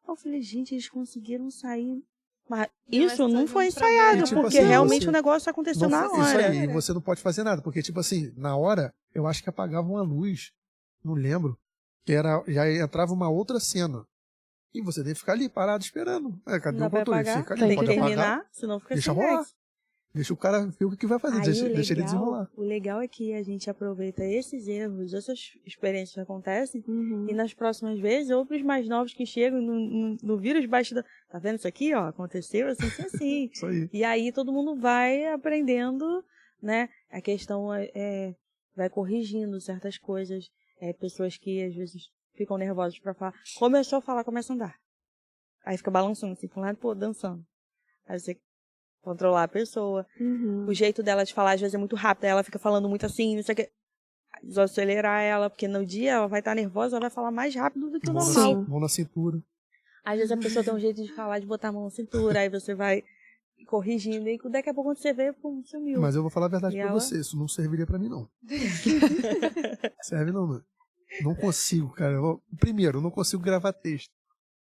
eu falei, gente, eles conseguiram sair. Mas Não é isso só não de foi um problema. ensaiado, E, tipo porque assim, realmente você- o negócio aconteceu na Isso hora. aí, e você não pode fazer nada, porque, tipo assim, na hora, eu acho que apagavam a luz, não lembro, que já entrava uma outra cena. E você tem que ficar ali, parado, esperando. Cadê Não o dá pra controle? apagar, Fica ali, tem que pode apagar, terminar, senão fica deixa sem rolar. gás. Deixa o cara ver o que vai fazer, Aí deixa ele desenrolar. o legal é que a gente aproveita esses erros, essas experiências que acontecem, Uhum. e nas próximas vezes, ou pros mais novos que chegam, no vírus baixo da... Tá vendo isso aqui, ó? Aconteceu assim, assim, assim. Isso aí. E aí todo mundo vai aprendendo, né? A questão vai corrigindo certas coisas. Pessoas que às vezes ficam nervosas pra falar. Começou a falar, começa a andar. Aí fica balançando assim, pra um lado, pô, dançando. Aí você controlar a pessoa. Uhum. O jeito dela de falar às vezes é muito rápido, aí ela fica falando muito assim, não sei o que. Desacelerar ela, porque no dia ela vai estar nervosa, ela vai falar mais rápido do que o Mão normal. na, mão na cintura. Às vezes a pessoa tem um jeito de falar, de botar a mão na cintura, aí você vai corrigindo, e daqui a pouco quando você vê, pum, sumiu. Mas eu vou falar a verdade E pra ela? você, isso não serviria pra mim, não. Serve não, mano. Não consigo, cara. Primeiro, eu não consigo gravar texto.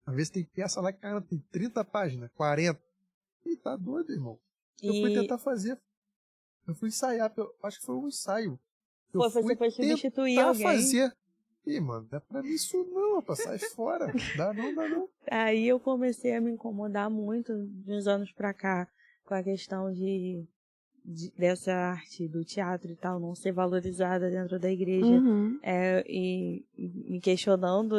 Às vezes tem peça lá que, cara, tem 30 páginas, 40. Ih, tá doido, irmão. Eu fui tentar fazer. Eu fui ensaiar, acho que foi um ensaio. Você foi substituir alguém. Fazer. Ih, mano, não é pra mim isso não, rapaz, sai fora. Dá não. Aí eu comecei a me incomodar muito de uns anos pra cá com a questão dessa arte do teatro e tal não ser valorizada dentro da igreja. Uhum. E me questionando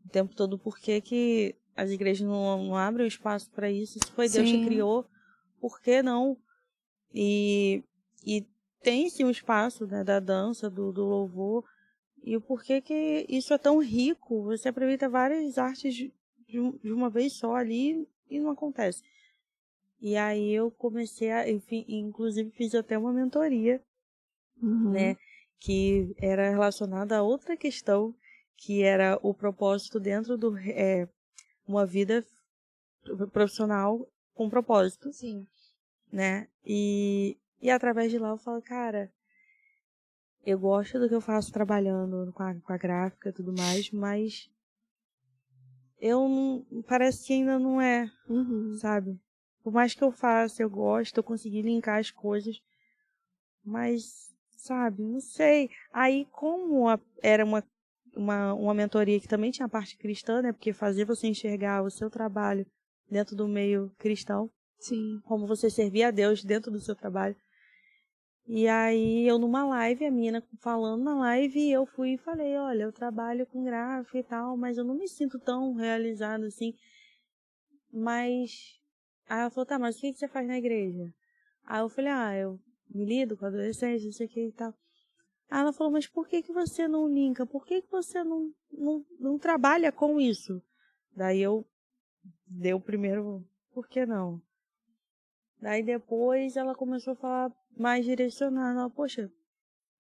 o tempo todo por que as igrejas não abrem espaço para isso. Se foi Deus que Sim. criou, por que não? E tem sim um espaço, né, da dança, do louvor. E o porquê que isso é tão rico. Você aproveita várias artes de uma vez só ali e não acontece. E aí eu comecei inclusive fiz até uma mentoria, Uhum. né, que era relacionada a outra questão, que era o propósito dentro do uma vida profissional com propósito. Sim. Né, e através de lá eu falo, cara, eu gosto do que eu faço trabalhando com a gráfica e tudo mais, mas parece que ainda não é, Uhum. sabe? Por mais que eu faça, eu gosto, eu consegui linkar as coisas, mas, sabe, não sei. Aí, como era uma mentoria que também tinha a parte cristã, né? Porque fazer você enxergar o seu trabalho dentro do meio cristão, Sim. como você servir a Deus dentro do seu trabalho. E aí, eu numa live, a menina falando na live, eu fui e falei, olha, eu trabalho com gráfico e tal, mas eu não me sinto tão realizada assim. Mas... Aí ela falou, tá, mas o que você faz na igreja? Aí eu falei, eu me lido com adolescentes, não sei o que e tal. Aí ela falou, mas por que você não linka? Por que você não trabalha com isso? Daí eu dei o primeiro, por que não? Daí depois ela começou a falar mais direcionada. Ela, poxa,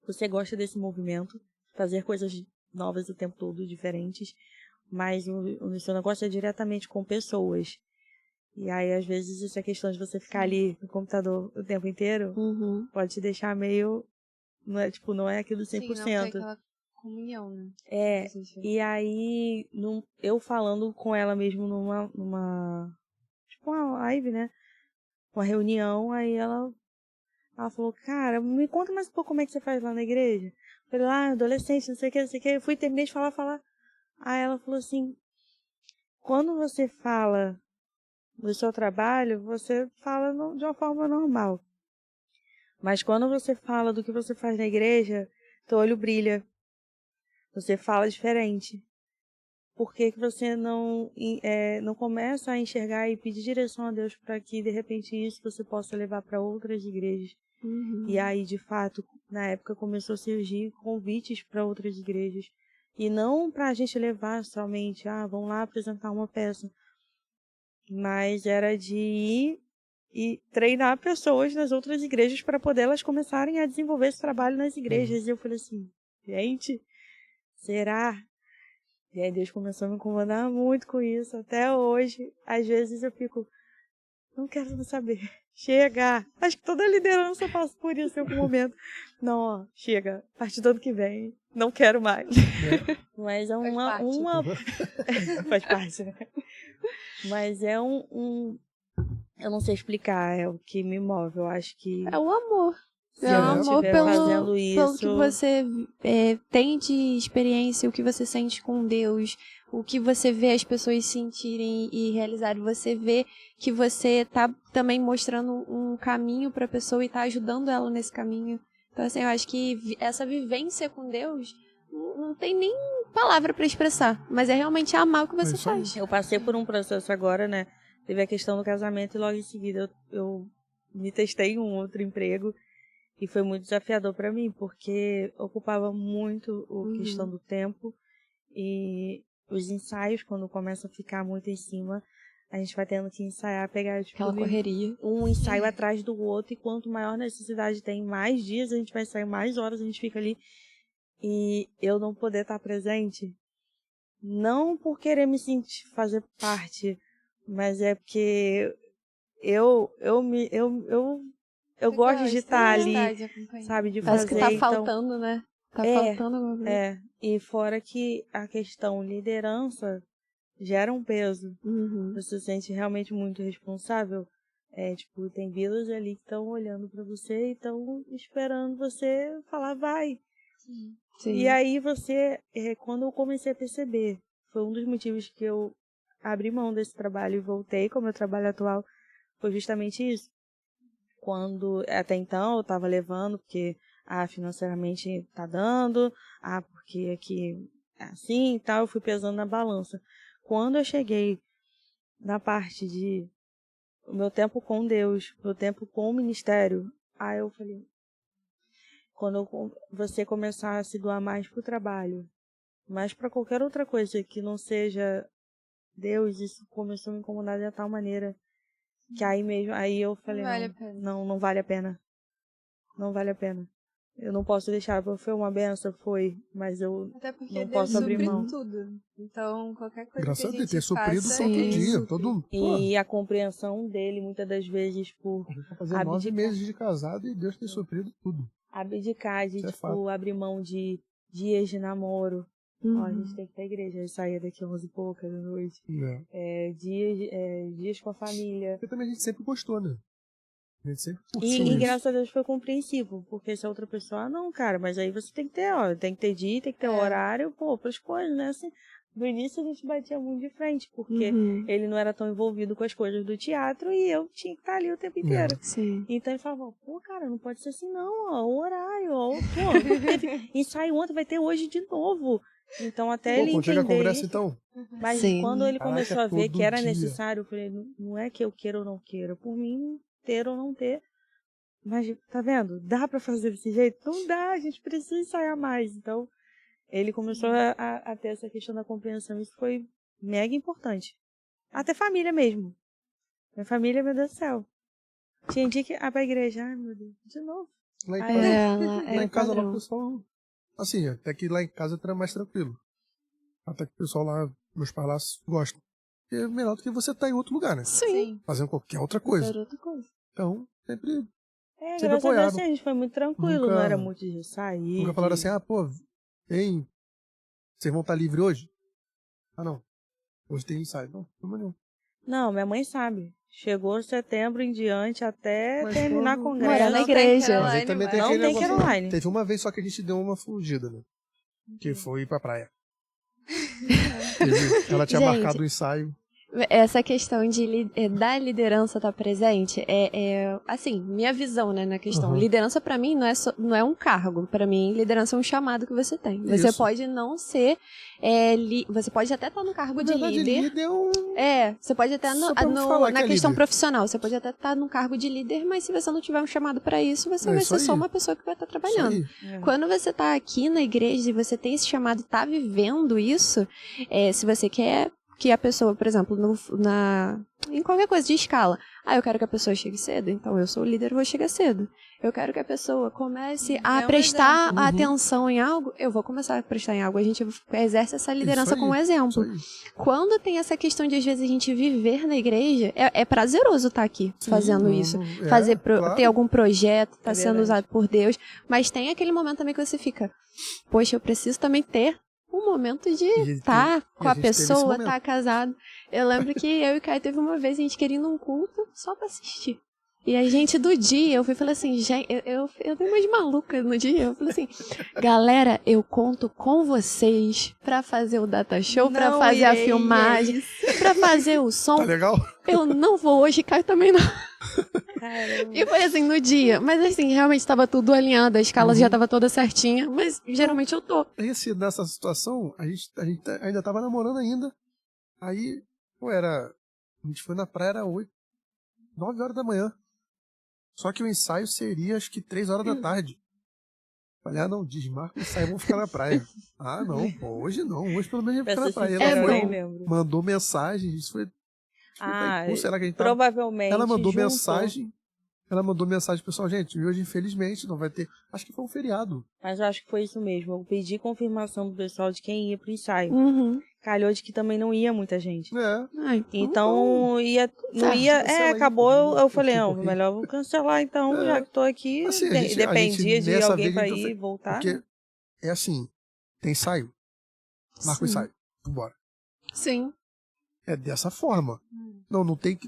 você gosta desse movimento, fazer coisas novas o tempo todo, diferentes, mas o seu negócio é diretamente com pessoas. E aí, às vezes, essa questão de você ficar ali no computador o tempo inteiro Uhum. pode te deixar meio... Não é aquilo 100%. Sim, não tem aquela comunhão, né? E aí, eu falando com ela mesmo tipo uma live, né? Uma reunião, aí ela... Ela falou, cara, me conta mais um pouco como é que você faz lá na igreja. Eu falei, lá, adolescente, não sei o que, não sei o que. Eu fui, terminei de falar. Aí ela falou assim, quando você fala do seu trabalho, você fala de uma forma normal. Mas quando você fala do que você faz na igreja, teu olho brilha. Você fala diferente. Por que você não começa a enxergar e pedir direção a Deus para que, de repente, isso você possa levar para outras igrejas? E aí, de fato, na época começou a surgir convites para outras igrejas. E não para a gente levar somente, vamos lá apresentar uma peça. Mas era de ir e treinar pessoas nas outras igrejas para poder elas começarem a desenvolver esse trabalho nas igrejas. E eu falei assim, gente, será? E aí Deus começou a me incomodar muito com isso. Até hoje, às vezes eu fico, não quero saber. Chega! Acho que toda liderança passa por isso em algum momento. Não, chega. A partir do ano que vem, não quero mais. Mas é faz parte, né? Mas é eu não sei explicar, é o que me move. Eu acho que é o amor. se É o eu não amor estiver fazendo isso, pelo que você tem de experiência, o que você sente com Deus, o que você vê as pessoas sentirem e realizarem. Você vê que você tá também mostrando um caminho para a pessoa e tá ajudando ela nesse caminho. Então, assim, eu acho que essa vivência com Deus não tem nem palavra para expressar, mas é realmente amar o que você faz. Eu passei por um processo agora, né? Teve a questão do casamento e logo em seguida eu me testei em um outro emprego. E foi muito desafiador para mim, porque ocupava muito a questão do tempo. E os ensaios, quando começam a ficar muito em cima, a gente vai tendo que ensaiar, pegar aquela correria. Um ensaio atrás do outro. E quanto maior necessidade tem, mais dias a gente vai sair, mais horas a gente fica ali. E eu não poder estar presente, não por querer me sentir, fazer parte, mas é porque eu gosto de estar ali, sabe, de Parece fazer. que tá faltando, né? Tá faltando alguma coisa. E fora que a questão liderança gera um peso. Você se sente realmente muito responsável. Tem vidas ali que estão olhando pra você e estão esperando você falar, vai. Sim. E aí quando eu comecei a perceber, foi um dos motivos que eu abri mão desse trabalho e voltei com o meu trabalho atual, foi justamente isso. Quando até então eu estava levando, porque financeiramente tá dando, porque aqui é assim e tal, eu fui pesando na balança. Quando eu cheguei na parte de o meu tempo com Deus, meu tempo com o ministério, aí eu falei, quando você começar a se doar mais pro trabalho, mais para qualquer outra coisa que não seja Deus, isso começou a me incomodar de tal maneira que aí eu falei, não vale a pena. Não vale a pena. Eu não posso deixar, foi uma benção, mas eu não posso abrir mão. Tudo. Então, qualquer coisa Graças que a gente ter suprido faça, todo dia. E a compreensão dele, muitas das vezes, por fazer 9 meses de casado e Deus tem suprido tudo. Abdicar de, abrir mão de dias de namoro. A gente tem que ir pra igreja, eu saía daqui 11 e pouca da noite. Dias com a família. Porque também a gente sempre gostou, né? A gente sempre e graças a Deus foi compreensivo, porque se a outra pessoa, não, cara, mas aí você tem que ter, tem que ter dia, tem que ter horário, pras coisas, né? Assim, no início a gente batia muito de frente, porque ele não era tão envolvido com as coisas do teatro e eu tinha que estar ali o tempo inteiro. Sim. Então ele falava, cara, não pode ser assim não, o horário, ensaio ontem, vai ter hoje de novo. Então até ele entender. Chega a congresso, então. Mas quando ele começou a ver que era necessário, eu falei, não é que eu queira ou não queira, por mim, ter ou não ter. Mas, tá vendo? Dá pra fazer desse jeito? Não dá, a gente precisa ensaiar mais. Então, ele começou a ter essa questão da compreensão. Isso foi mega importante. Até família mesmo. Minha família, meu Deus do céu. Tinha dia que pra igreja, ai meu Deus, de novo. Lá em casa, lá o pessoal... Assim, até que lá em casa era mais tranquilo. Até que o pessoal lá, meus pais lá, gostam. Porque é melhor do que você estar em outro lugar, né? Sim. Fazendo qualquer outra coisa. Então, sempre graças a Deus, a gente foi muito tranquilo, não era muito de sair. Nunca falaram assim, hein, vocês vão estar livres hoje? Não. Hoje tem ensaio. Não, nenhum. Não, minha mãe sabe. Chegou setembro em diante até terminar quando... congresso. Morar na igreja. Mas aí também tem Não aquele tem negócio. Caroline. Teve uma vez só que a gente deu uma fugida, né? Que foi ir pra praia. Ela tinha Gente, marcado o ensaio. Essa questão da liderança estar presente assim, minha visão, né, na questão. Uhum. Liderança pra mim não é um cargo. Pra mim, liderança é um chamado que você tem. Você Isso. pode não ser, você pode até estar no cargo Na de verdade, líder. é um... Você pode até Só pra falar na que é questão líder. profissional, você pode até estar no cargo de líder, mas se você não tiver um chamado pra isso, você vai isso ser só aí. uma pessoa que vai estar Isso trabalhando. aí. Quando você tá aqui na igreja e você tem esse chamado, tá vivendo isso, se você quer que a pessoa, por exemplo, em qualquer coisa de escala, eu quero que a pessoa chegue cedo, então eu sou o líder, eu vou chegar cedo. Eu quero que a pessoa comece a prestar exemplo. atenção em algo, eu vou começar a prestar em algo. A gente exerce essa liderança Isso aí, como exemplo. isso aí. Quando tem essa questão de, às vezes, a gente viver na igreja, é prazeroso estar aqui fazendo isso. Claro. Ter algum projeto, tá sendo verdade. usado por Deus. Mas tem aquele momento também que você fica, poxa, eu preciso também ter um momento de estar com a pessoa, estar casado. Eu lembro que eu e o Caio teve uma vez, a gente queria ir num culto só pra assistir. E a gente, do dia, eu falei assim, gente, eu dei uma de maluca no dia. Eu falei assim, galera, eu conto com vocês pra fazer o data show, pra fazer a filmagem, pra fazer o som. Tá legal? Eu não vou hoje, Caio também não. Caramba. E foi assim, no dia. Mas assim, realmente estava tudo alinhado, a escala já estava toda certinha, mas geralmente eu tô. Nessa situação, a gente ainda tava namorando ainda. Aí, a gente foi na praia, era 9 horas da manhã. Só que o ensaio seria, acho que 3 horas da tarde. Falei, não, desmarca o ensaio, vamos ficar na praia. Não, pô, hoje não, hoje pelo menos a gente vai ficar na praia. Ela foi, mandou mensagem, isso foi... Será que a gente tá... Provavelmente. Ela mandou juntou. mensagem, pessoal, gente, hoje infelizmente não vai ter, acho que foi um feriado. Mas eu acho que foi isso mesmo. Eu pedi confirmação do pessoal de quem ia pro ensaio. Uhum. Calhou de que também não ia muita gente. Então, acabou, eu falei, não, melhor eu vou cancelar então, já que tô aqui. Assim, Dependia de alguém pra ir e voltar. Porque é assim, tem ensaio, marca o ensaio, vambora. Sim. É dessa forma. Não tem que...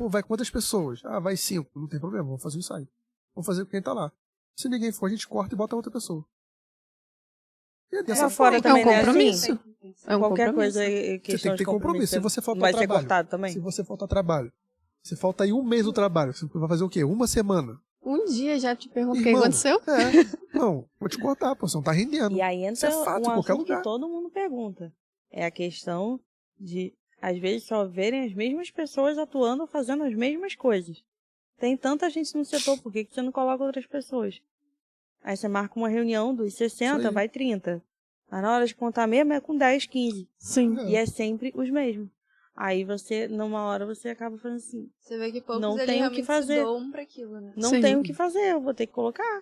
vai quantas pessoas? Vai 5, não tem problema, vamos fazer o ensaio. Vamos fazer com quem tá lá. Se ninguém for, a gente corta e bota outra pessoa. E é dessa forma. Também, é um compromisso. Né? Assim, qualquer coisa, você tem que ter compromisso. Se você faltar vai trabalho, ser cortado também? Se você faltar trabalho, você falta aí um mês do trabalho, você vai fazer o quê? Uma semana. Um dia já te pergunto o que aconteceu? Não, vou te cortar, pô, você não tá rendendo. E aí entra fato, um assunto lugar. que todo mundo pergunta. É a questão de, às vezes, só verem as mesmas pessoas atuando, fazendo as mesmas coisas. Tem tanta gente no setor, por que você não coloca outras pessoas? Aí você marca uma reunião dos 60, vai 30. Mas na hora de contar mesmo é com 10, 15. Sim. E é sempre os mesmos. Aí você, numa hora, você acaba fazendo assim. Você vê que poucos não ali tem o que fazer. se doam pra aquilo, né? Não tem o que fazer, eu vou ter que colocar.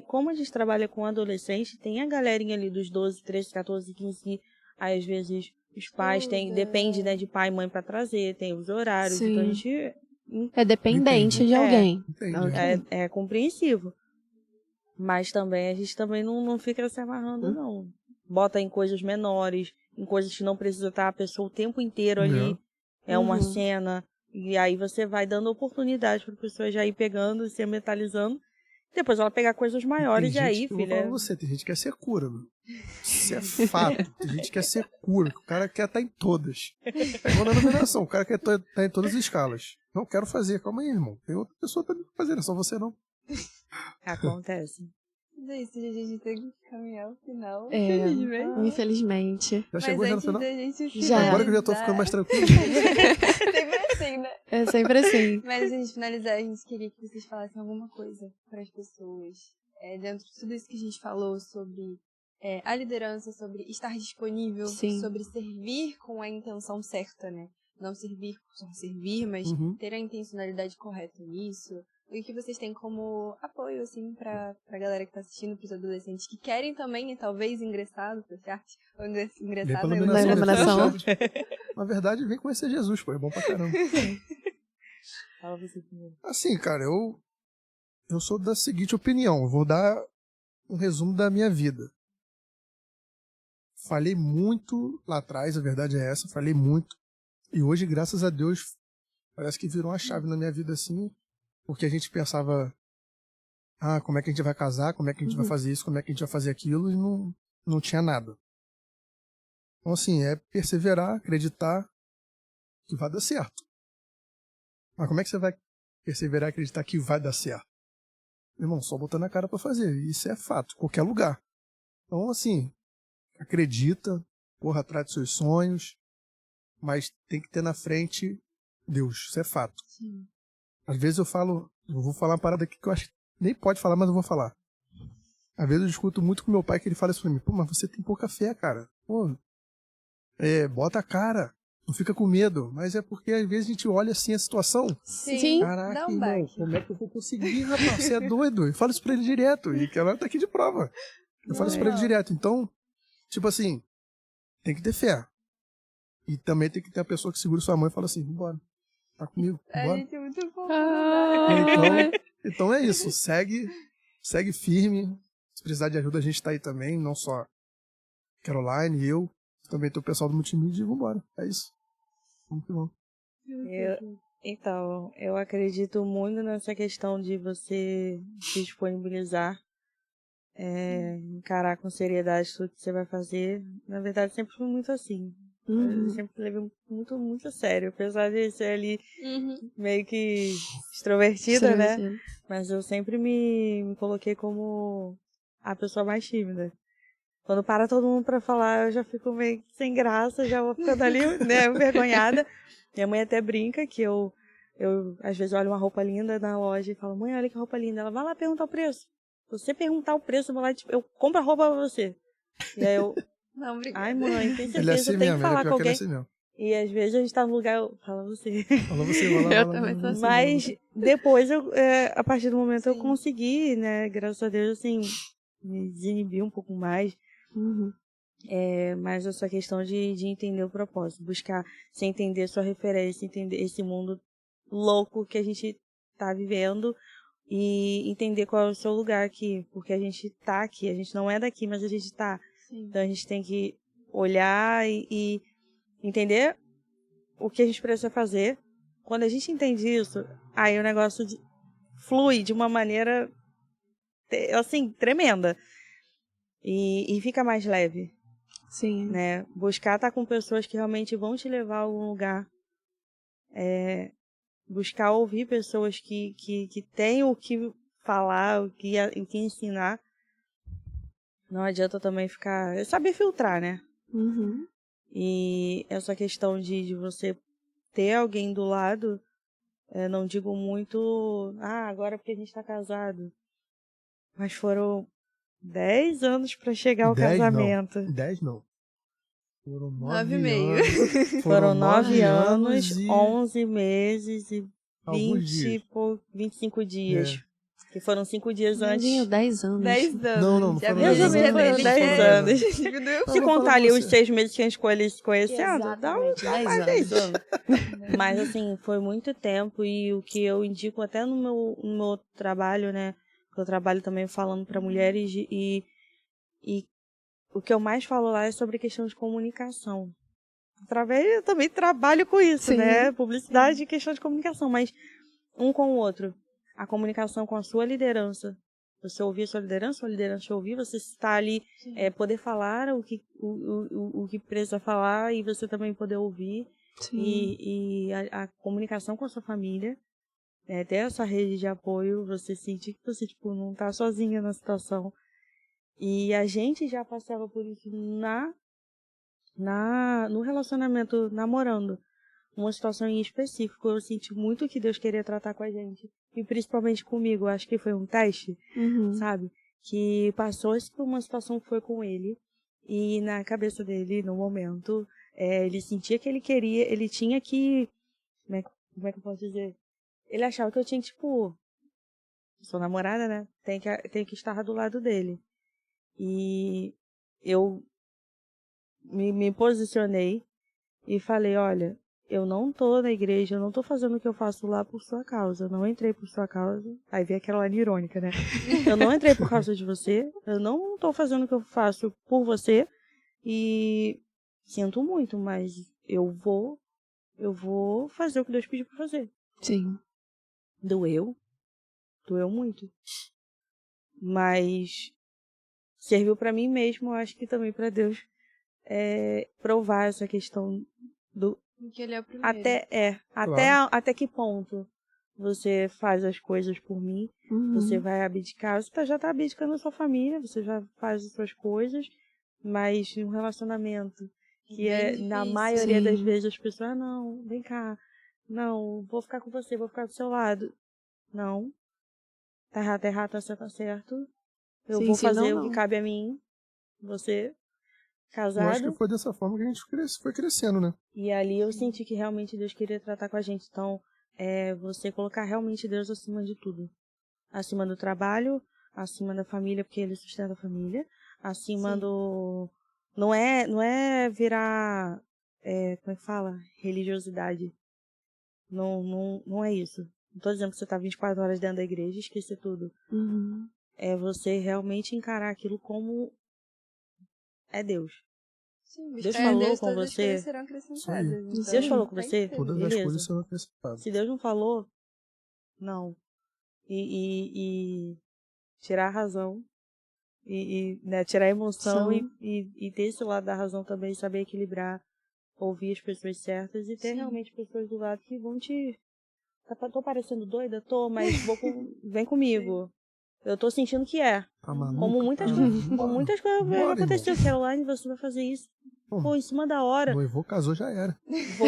Como a gente trabalha com adolescente, tem a galerinha ali dos 12, 13, 14, 15, que aí, às vezes os pais depende, né, de pai e mãe pra trazer, tem os horários, então a gente... É dependente de alguém. É compreensivo. Mas também, a gente também não fica se amarrando, não. Bota em coisas menores, em coisas que não precisa estar a pessoa o tempo inteiro ali. É uma cena. E aí você vai dando oportunidade pra pessoa já ir pegando, se mentalizando. Depois ela pegar coisas maiores e aí, filha... Tem gente que quer ser cura, mano. Isso é fato. Tem gente que quer ser cura. O cara quer estar em todas. É igual na iluminação. O cara quer estar em todas as escalas. Não quero fazer. Calma aí, irmão. Tem outra pessoa pra fazer. Não é só você, não. Acontece. É isso, a gente tem que caminhar ao final. Infelizmente. Já chegou já no final? Já. Agora que eu já tô ficando mais tranquilo. Sempre assim, né? É sempre assim. Mas, antes de finalizar, a gente queria que vocês falassem alguma coisa para as pessoas. Dentro de tudo isso que a gente falou sobre a liderança, sobre estar disponível, sobre servir com a intenção certa, né? Não servir por só servir, mas ter a intencionalidade correta nisso. O que vocês têm como apoio, assim, pra galera que tá assistindo, pros adolescentes que querem também, talvez, ingressar no Flechart, ou ingressar na iluminação. Na verdade, vem conhecer Jesus, pô, é bom pra caramba. Fala você primeiro. Assim, cara, eu sou da seguinte opinião, vou dar um resumo da minha vida. Falei muito lá atrás, a verdade é essa, falei muito. E hoje, graças a Deus, parece que virou uma chave na minha vida, assim, porque a gente pensava, como é que a gente vai casar, como é que a gente vai fazer isso, como é que a gente vai fazer aquilo, e não tinha nada. Então, assim, é perseverar, acreditar que vai dar certo. Mas como é que você vai perseverar e acreditar que vai dar certo? Irmão, só botando a cara pra fazer. Isso é fato, qualquer lugar. Então, assim, acredita, corra atrás dos seus sonhos, mas tem que ter na frente Deus, isso é fato. Sim. Às vezes eu vou falar uma parada aqui que eu acho que nem pode falar, mas eu vou falar. Às vezes eu discuto muito com meu pai que ele fala isso pra mim, pô, mas você tem pouca fé, cara. Pô, bota a cara, não fica com medo. Mas é porque às vezes a gente olha assim a situação. Sim. Caraca, Dá um irmão, baque. como é que eu vou conseguir, rapaz? Você é doido. Eu falo isso pra ele direto, e que ela tá aqui de prova. Eu falo isso pra ele direto. Então, tipo assim, tem que ter fé. E também tem que ter a pessoa que segura sua mão e fala assim, vambora, tá comigo, A vambora. gente é muito fofo. Então é isso, segue firme. Se precisar de ajuda, a gente tá aí também, não só Caroline, eu, também tem o pessoal do Multimídia e vambora. É isso. Muito bom. Então, eu acredito muito nessa questão de você se disponibilizar, encarar com seriedade tudo que você vai fazer. Na verdade, sempre foi muito assim. Eu sempre levei muito, muito a sério, apesar de ser ali meio que extrovertida, né? Mas eu sempre me coloquei como a pessoa mais tímida. Quando para todo mundo pra falar, eu já fico meio sem graça, já vou ficando ali, né, envergonhada. Minha mãe até brinca que eu às vezes olho uma roupa linda na loja e falo, mãe, olha que roupa linda. Ela vai lá perguntar o preço. Se você perguntar o preço, eu vou lá e eu compro a roupa pra você. E aí eu, Não, obrigada. ai mãe, tem Ele é certeza, assim eu tenho mesmo, que falar ele é com pior que ele é alguém. assim mesmo. E às vezes a gente tá no lugar, eu falo você. Fala você, vai lá. Eu também sou assim. Mas depois, a partir do momento eu consegui, né, graças a Deus, assim, me desinibir um pouco mais. Mas essa questão de entender o propósito, buscar se entender sua referência, entender esse mundo louco que a gente tá vivendo e entender qual é o seu lugar aqui, porque a gente tá aqui, a gente não é daqui, mas a gente tá. Sim. Então a gente tem que olhar e entender o que a gente precisa fazer. Quando a gente entende isso, aí o negócio flui de uma maneira assim, tremenda e fica mais leve. Sim. Né? Buscar estar com pessoas que realmente vão te levar a algum lugar. Buscar ouvir pessoas que têm o que falar, o que ensinar. Não adianta também ficar... É saber filtrar, né? E essa questão de você ter alguém do lado, não digo muito... agora porque a gente tá casado. Mas foram 10 anos para chegar ao casamento. 10 não. Foram 9,5 anos. Foram 9 anos, e 11 meses e 25 dias. Que foram 5 dias antes. 10 anos. 10 anos. Não Já foram viu? 10 anos. Foram Ele 10 anos. Diminuiu. Se contar ali os 6 meses que a gente ficou ali se conhecendo, dá Exatamente, 10 mais anos. 10 anos. Mas assim, foi muito tempo e o que eu indico até no meu trabalho, né? Eu trabalho também falando para mulheres e o que eu mais falo lá é sobre questão de comunicação. Eu também trabalho com isso, né? Publicidade e questão de comunicação, mas um com o outro. A comunicação com a sua liderança. Você ouvir a sua liderança te ouvir, você estar ali, poder falar o que precisa falar e você também poder ouvir. E a comunicação com a sua família. Ter essa rede de apoio, você sentir que você não tá sozinha na situação. E a gente já passava por isso no relacionamento, namorando. Uma situação em específico, eu senti muito que Deus queria tratar com a gente. E principalmente comigo, acho que foi um teste, sabe? Que passou-se por uma situação que foi com ele. E na cabeça dele, no momento, ele sentia que ele tinha que... Como é que eu posso dizer? Ele achava que eu tinha que, sou namorada, né? Tenho que estar do lado dele. E eu me posicionei e falei, olha, eu não tô na igreja, eu não tô fazendo o que eu faço lá por sua causa, eu não entrei por sua causa. Aí veio aquela linha irônica, né? Eu não entrei por causa de você, eu não tô fazendo o que eu faço por você e sinto muito, mas eu eu vou fazer o que Deus pediu pra fazer. Sim. Doeu muito. Mas serviu pra mim mesmo, eu acho que também pra Deus, provar essa questão do Que ele é o primeiro. até que ponto você faz as coisas por mim, você vai abdicar, você já tá abdicando da sua família, você já faz as suas coisas, mas um relacionamento que na maioria das vezes as pessoas, não, vem cá, não, vou ficar com você, vou ficar do seu lado. Não, tá errado, tá certo, tá certo. Eu vou fazer o que cabe a mim, você casado. Eu acho que foi dessa forma que a gente foi crescendo, né? E ali eu senti que realmente Deus queria tratar com a gente. Então, você colocar realmente Deus acima de tudo. Acima do trabalho, acima da família, porque Ele sustenta a família. Acima do... Não é virar... como é que fala? Religiosidade. Não é isso. Não tô dizendo que você tá 24 horas dentro da igreja e esquecer tudo. É você realmente encarar aquilo como é Deus. Sim, Deus falou com todas você. as coisas serão acrescentadas. Então, Deus falou com tem que você? ser. Todas Beleza. as coisas serão acrescentadas. Se Deus não falou, não. E tirar a razão. Né, tirar a emoção e ter esse lado da razão também, saber equilibrar, ouvir as pessoas certas e ter realmente pessoas do lado que vão te... Tô parecendo doida? Tô, mas vem comigo. Eu tô sentindo que é. Tá maluco? Como muitas coisas vai acontecer. Caroline, você vai fazer isso. Pô, em cima da hora. Noivou, casou, já era. Vou.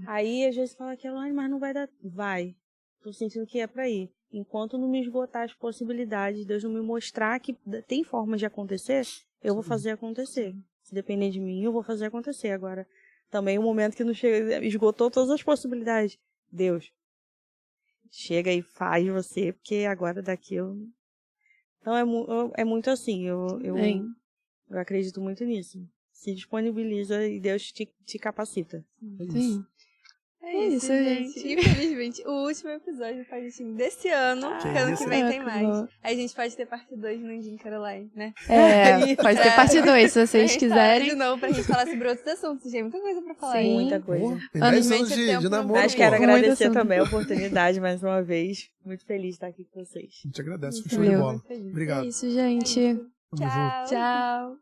Aí, às vezes, fala, Caroline, mas não vai dar... Vai. Tô sentindo que é pra ir. Enquanto não me esgotar as possibilidades, Deus não me mostrar que tem forma de acontecer, eu vou fazer acontecer. Se depender de mim, eu vou fazer acontecer. Agora, também o momento que não chega, esgotou todas as possibilidades. Deus, chega e faz você, porque agora daqui eu... Então é muito assim, eu acredito muito nisso. Se disponibiliza e Deus te capacita. É Sim. isso. É isso, gente. Infelizmente, o último episódio faz assim, desse ano, porque ano que vem tem mais. Aí a gente pode ter parte 2 no Nandinho Caroline, né? Pode ter parte 2, se vocês quiserem. De novo, pra gente falar sobre outros assuntos. Tem muita coisa pra falar. Sim. Muita coisa. Tem 10 anos de namoro. Mas quero pô. agradecer também a oportunidade mais uma vez. Muito feliz de estar aqui com vocês. A gente agradece, foi show de bola. Obrigado. É isso, gente. Tamo junto. Tchau. Tchau.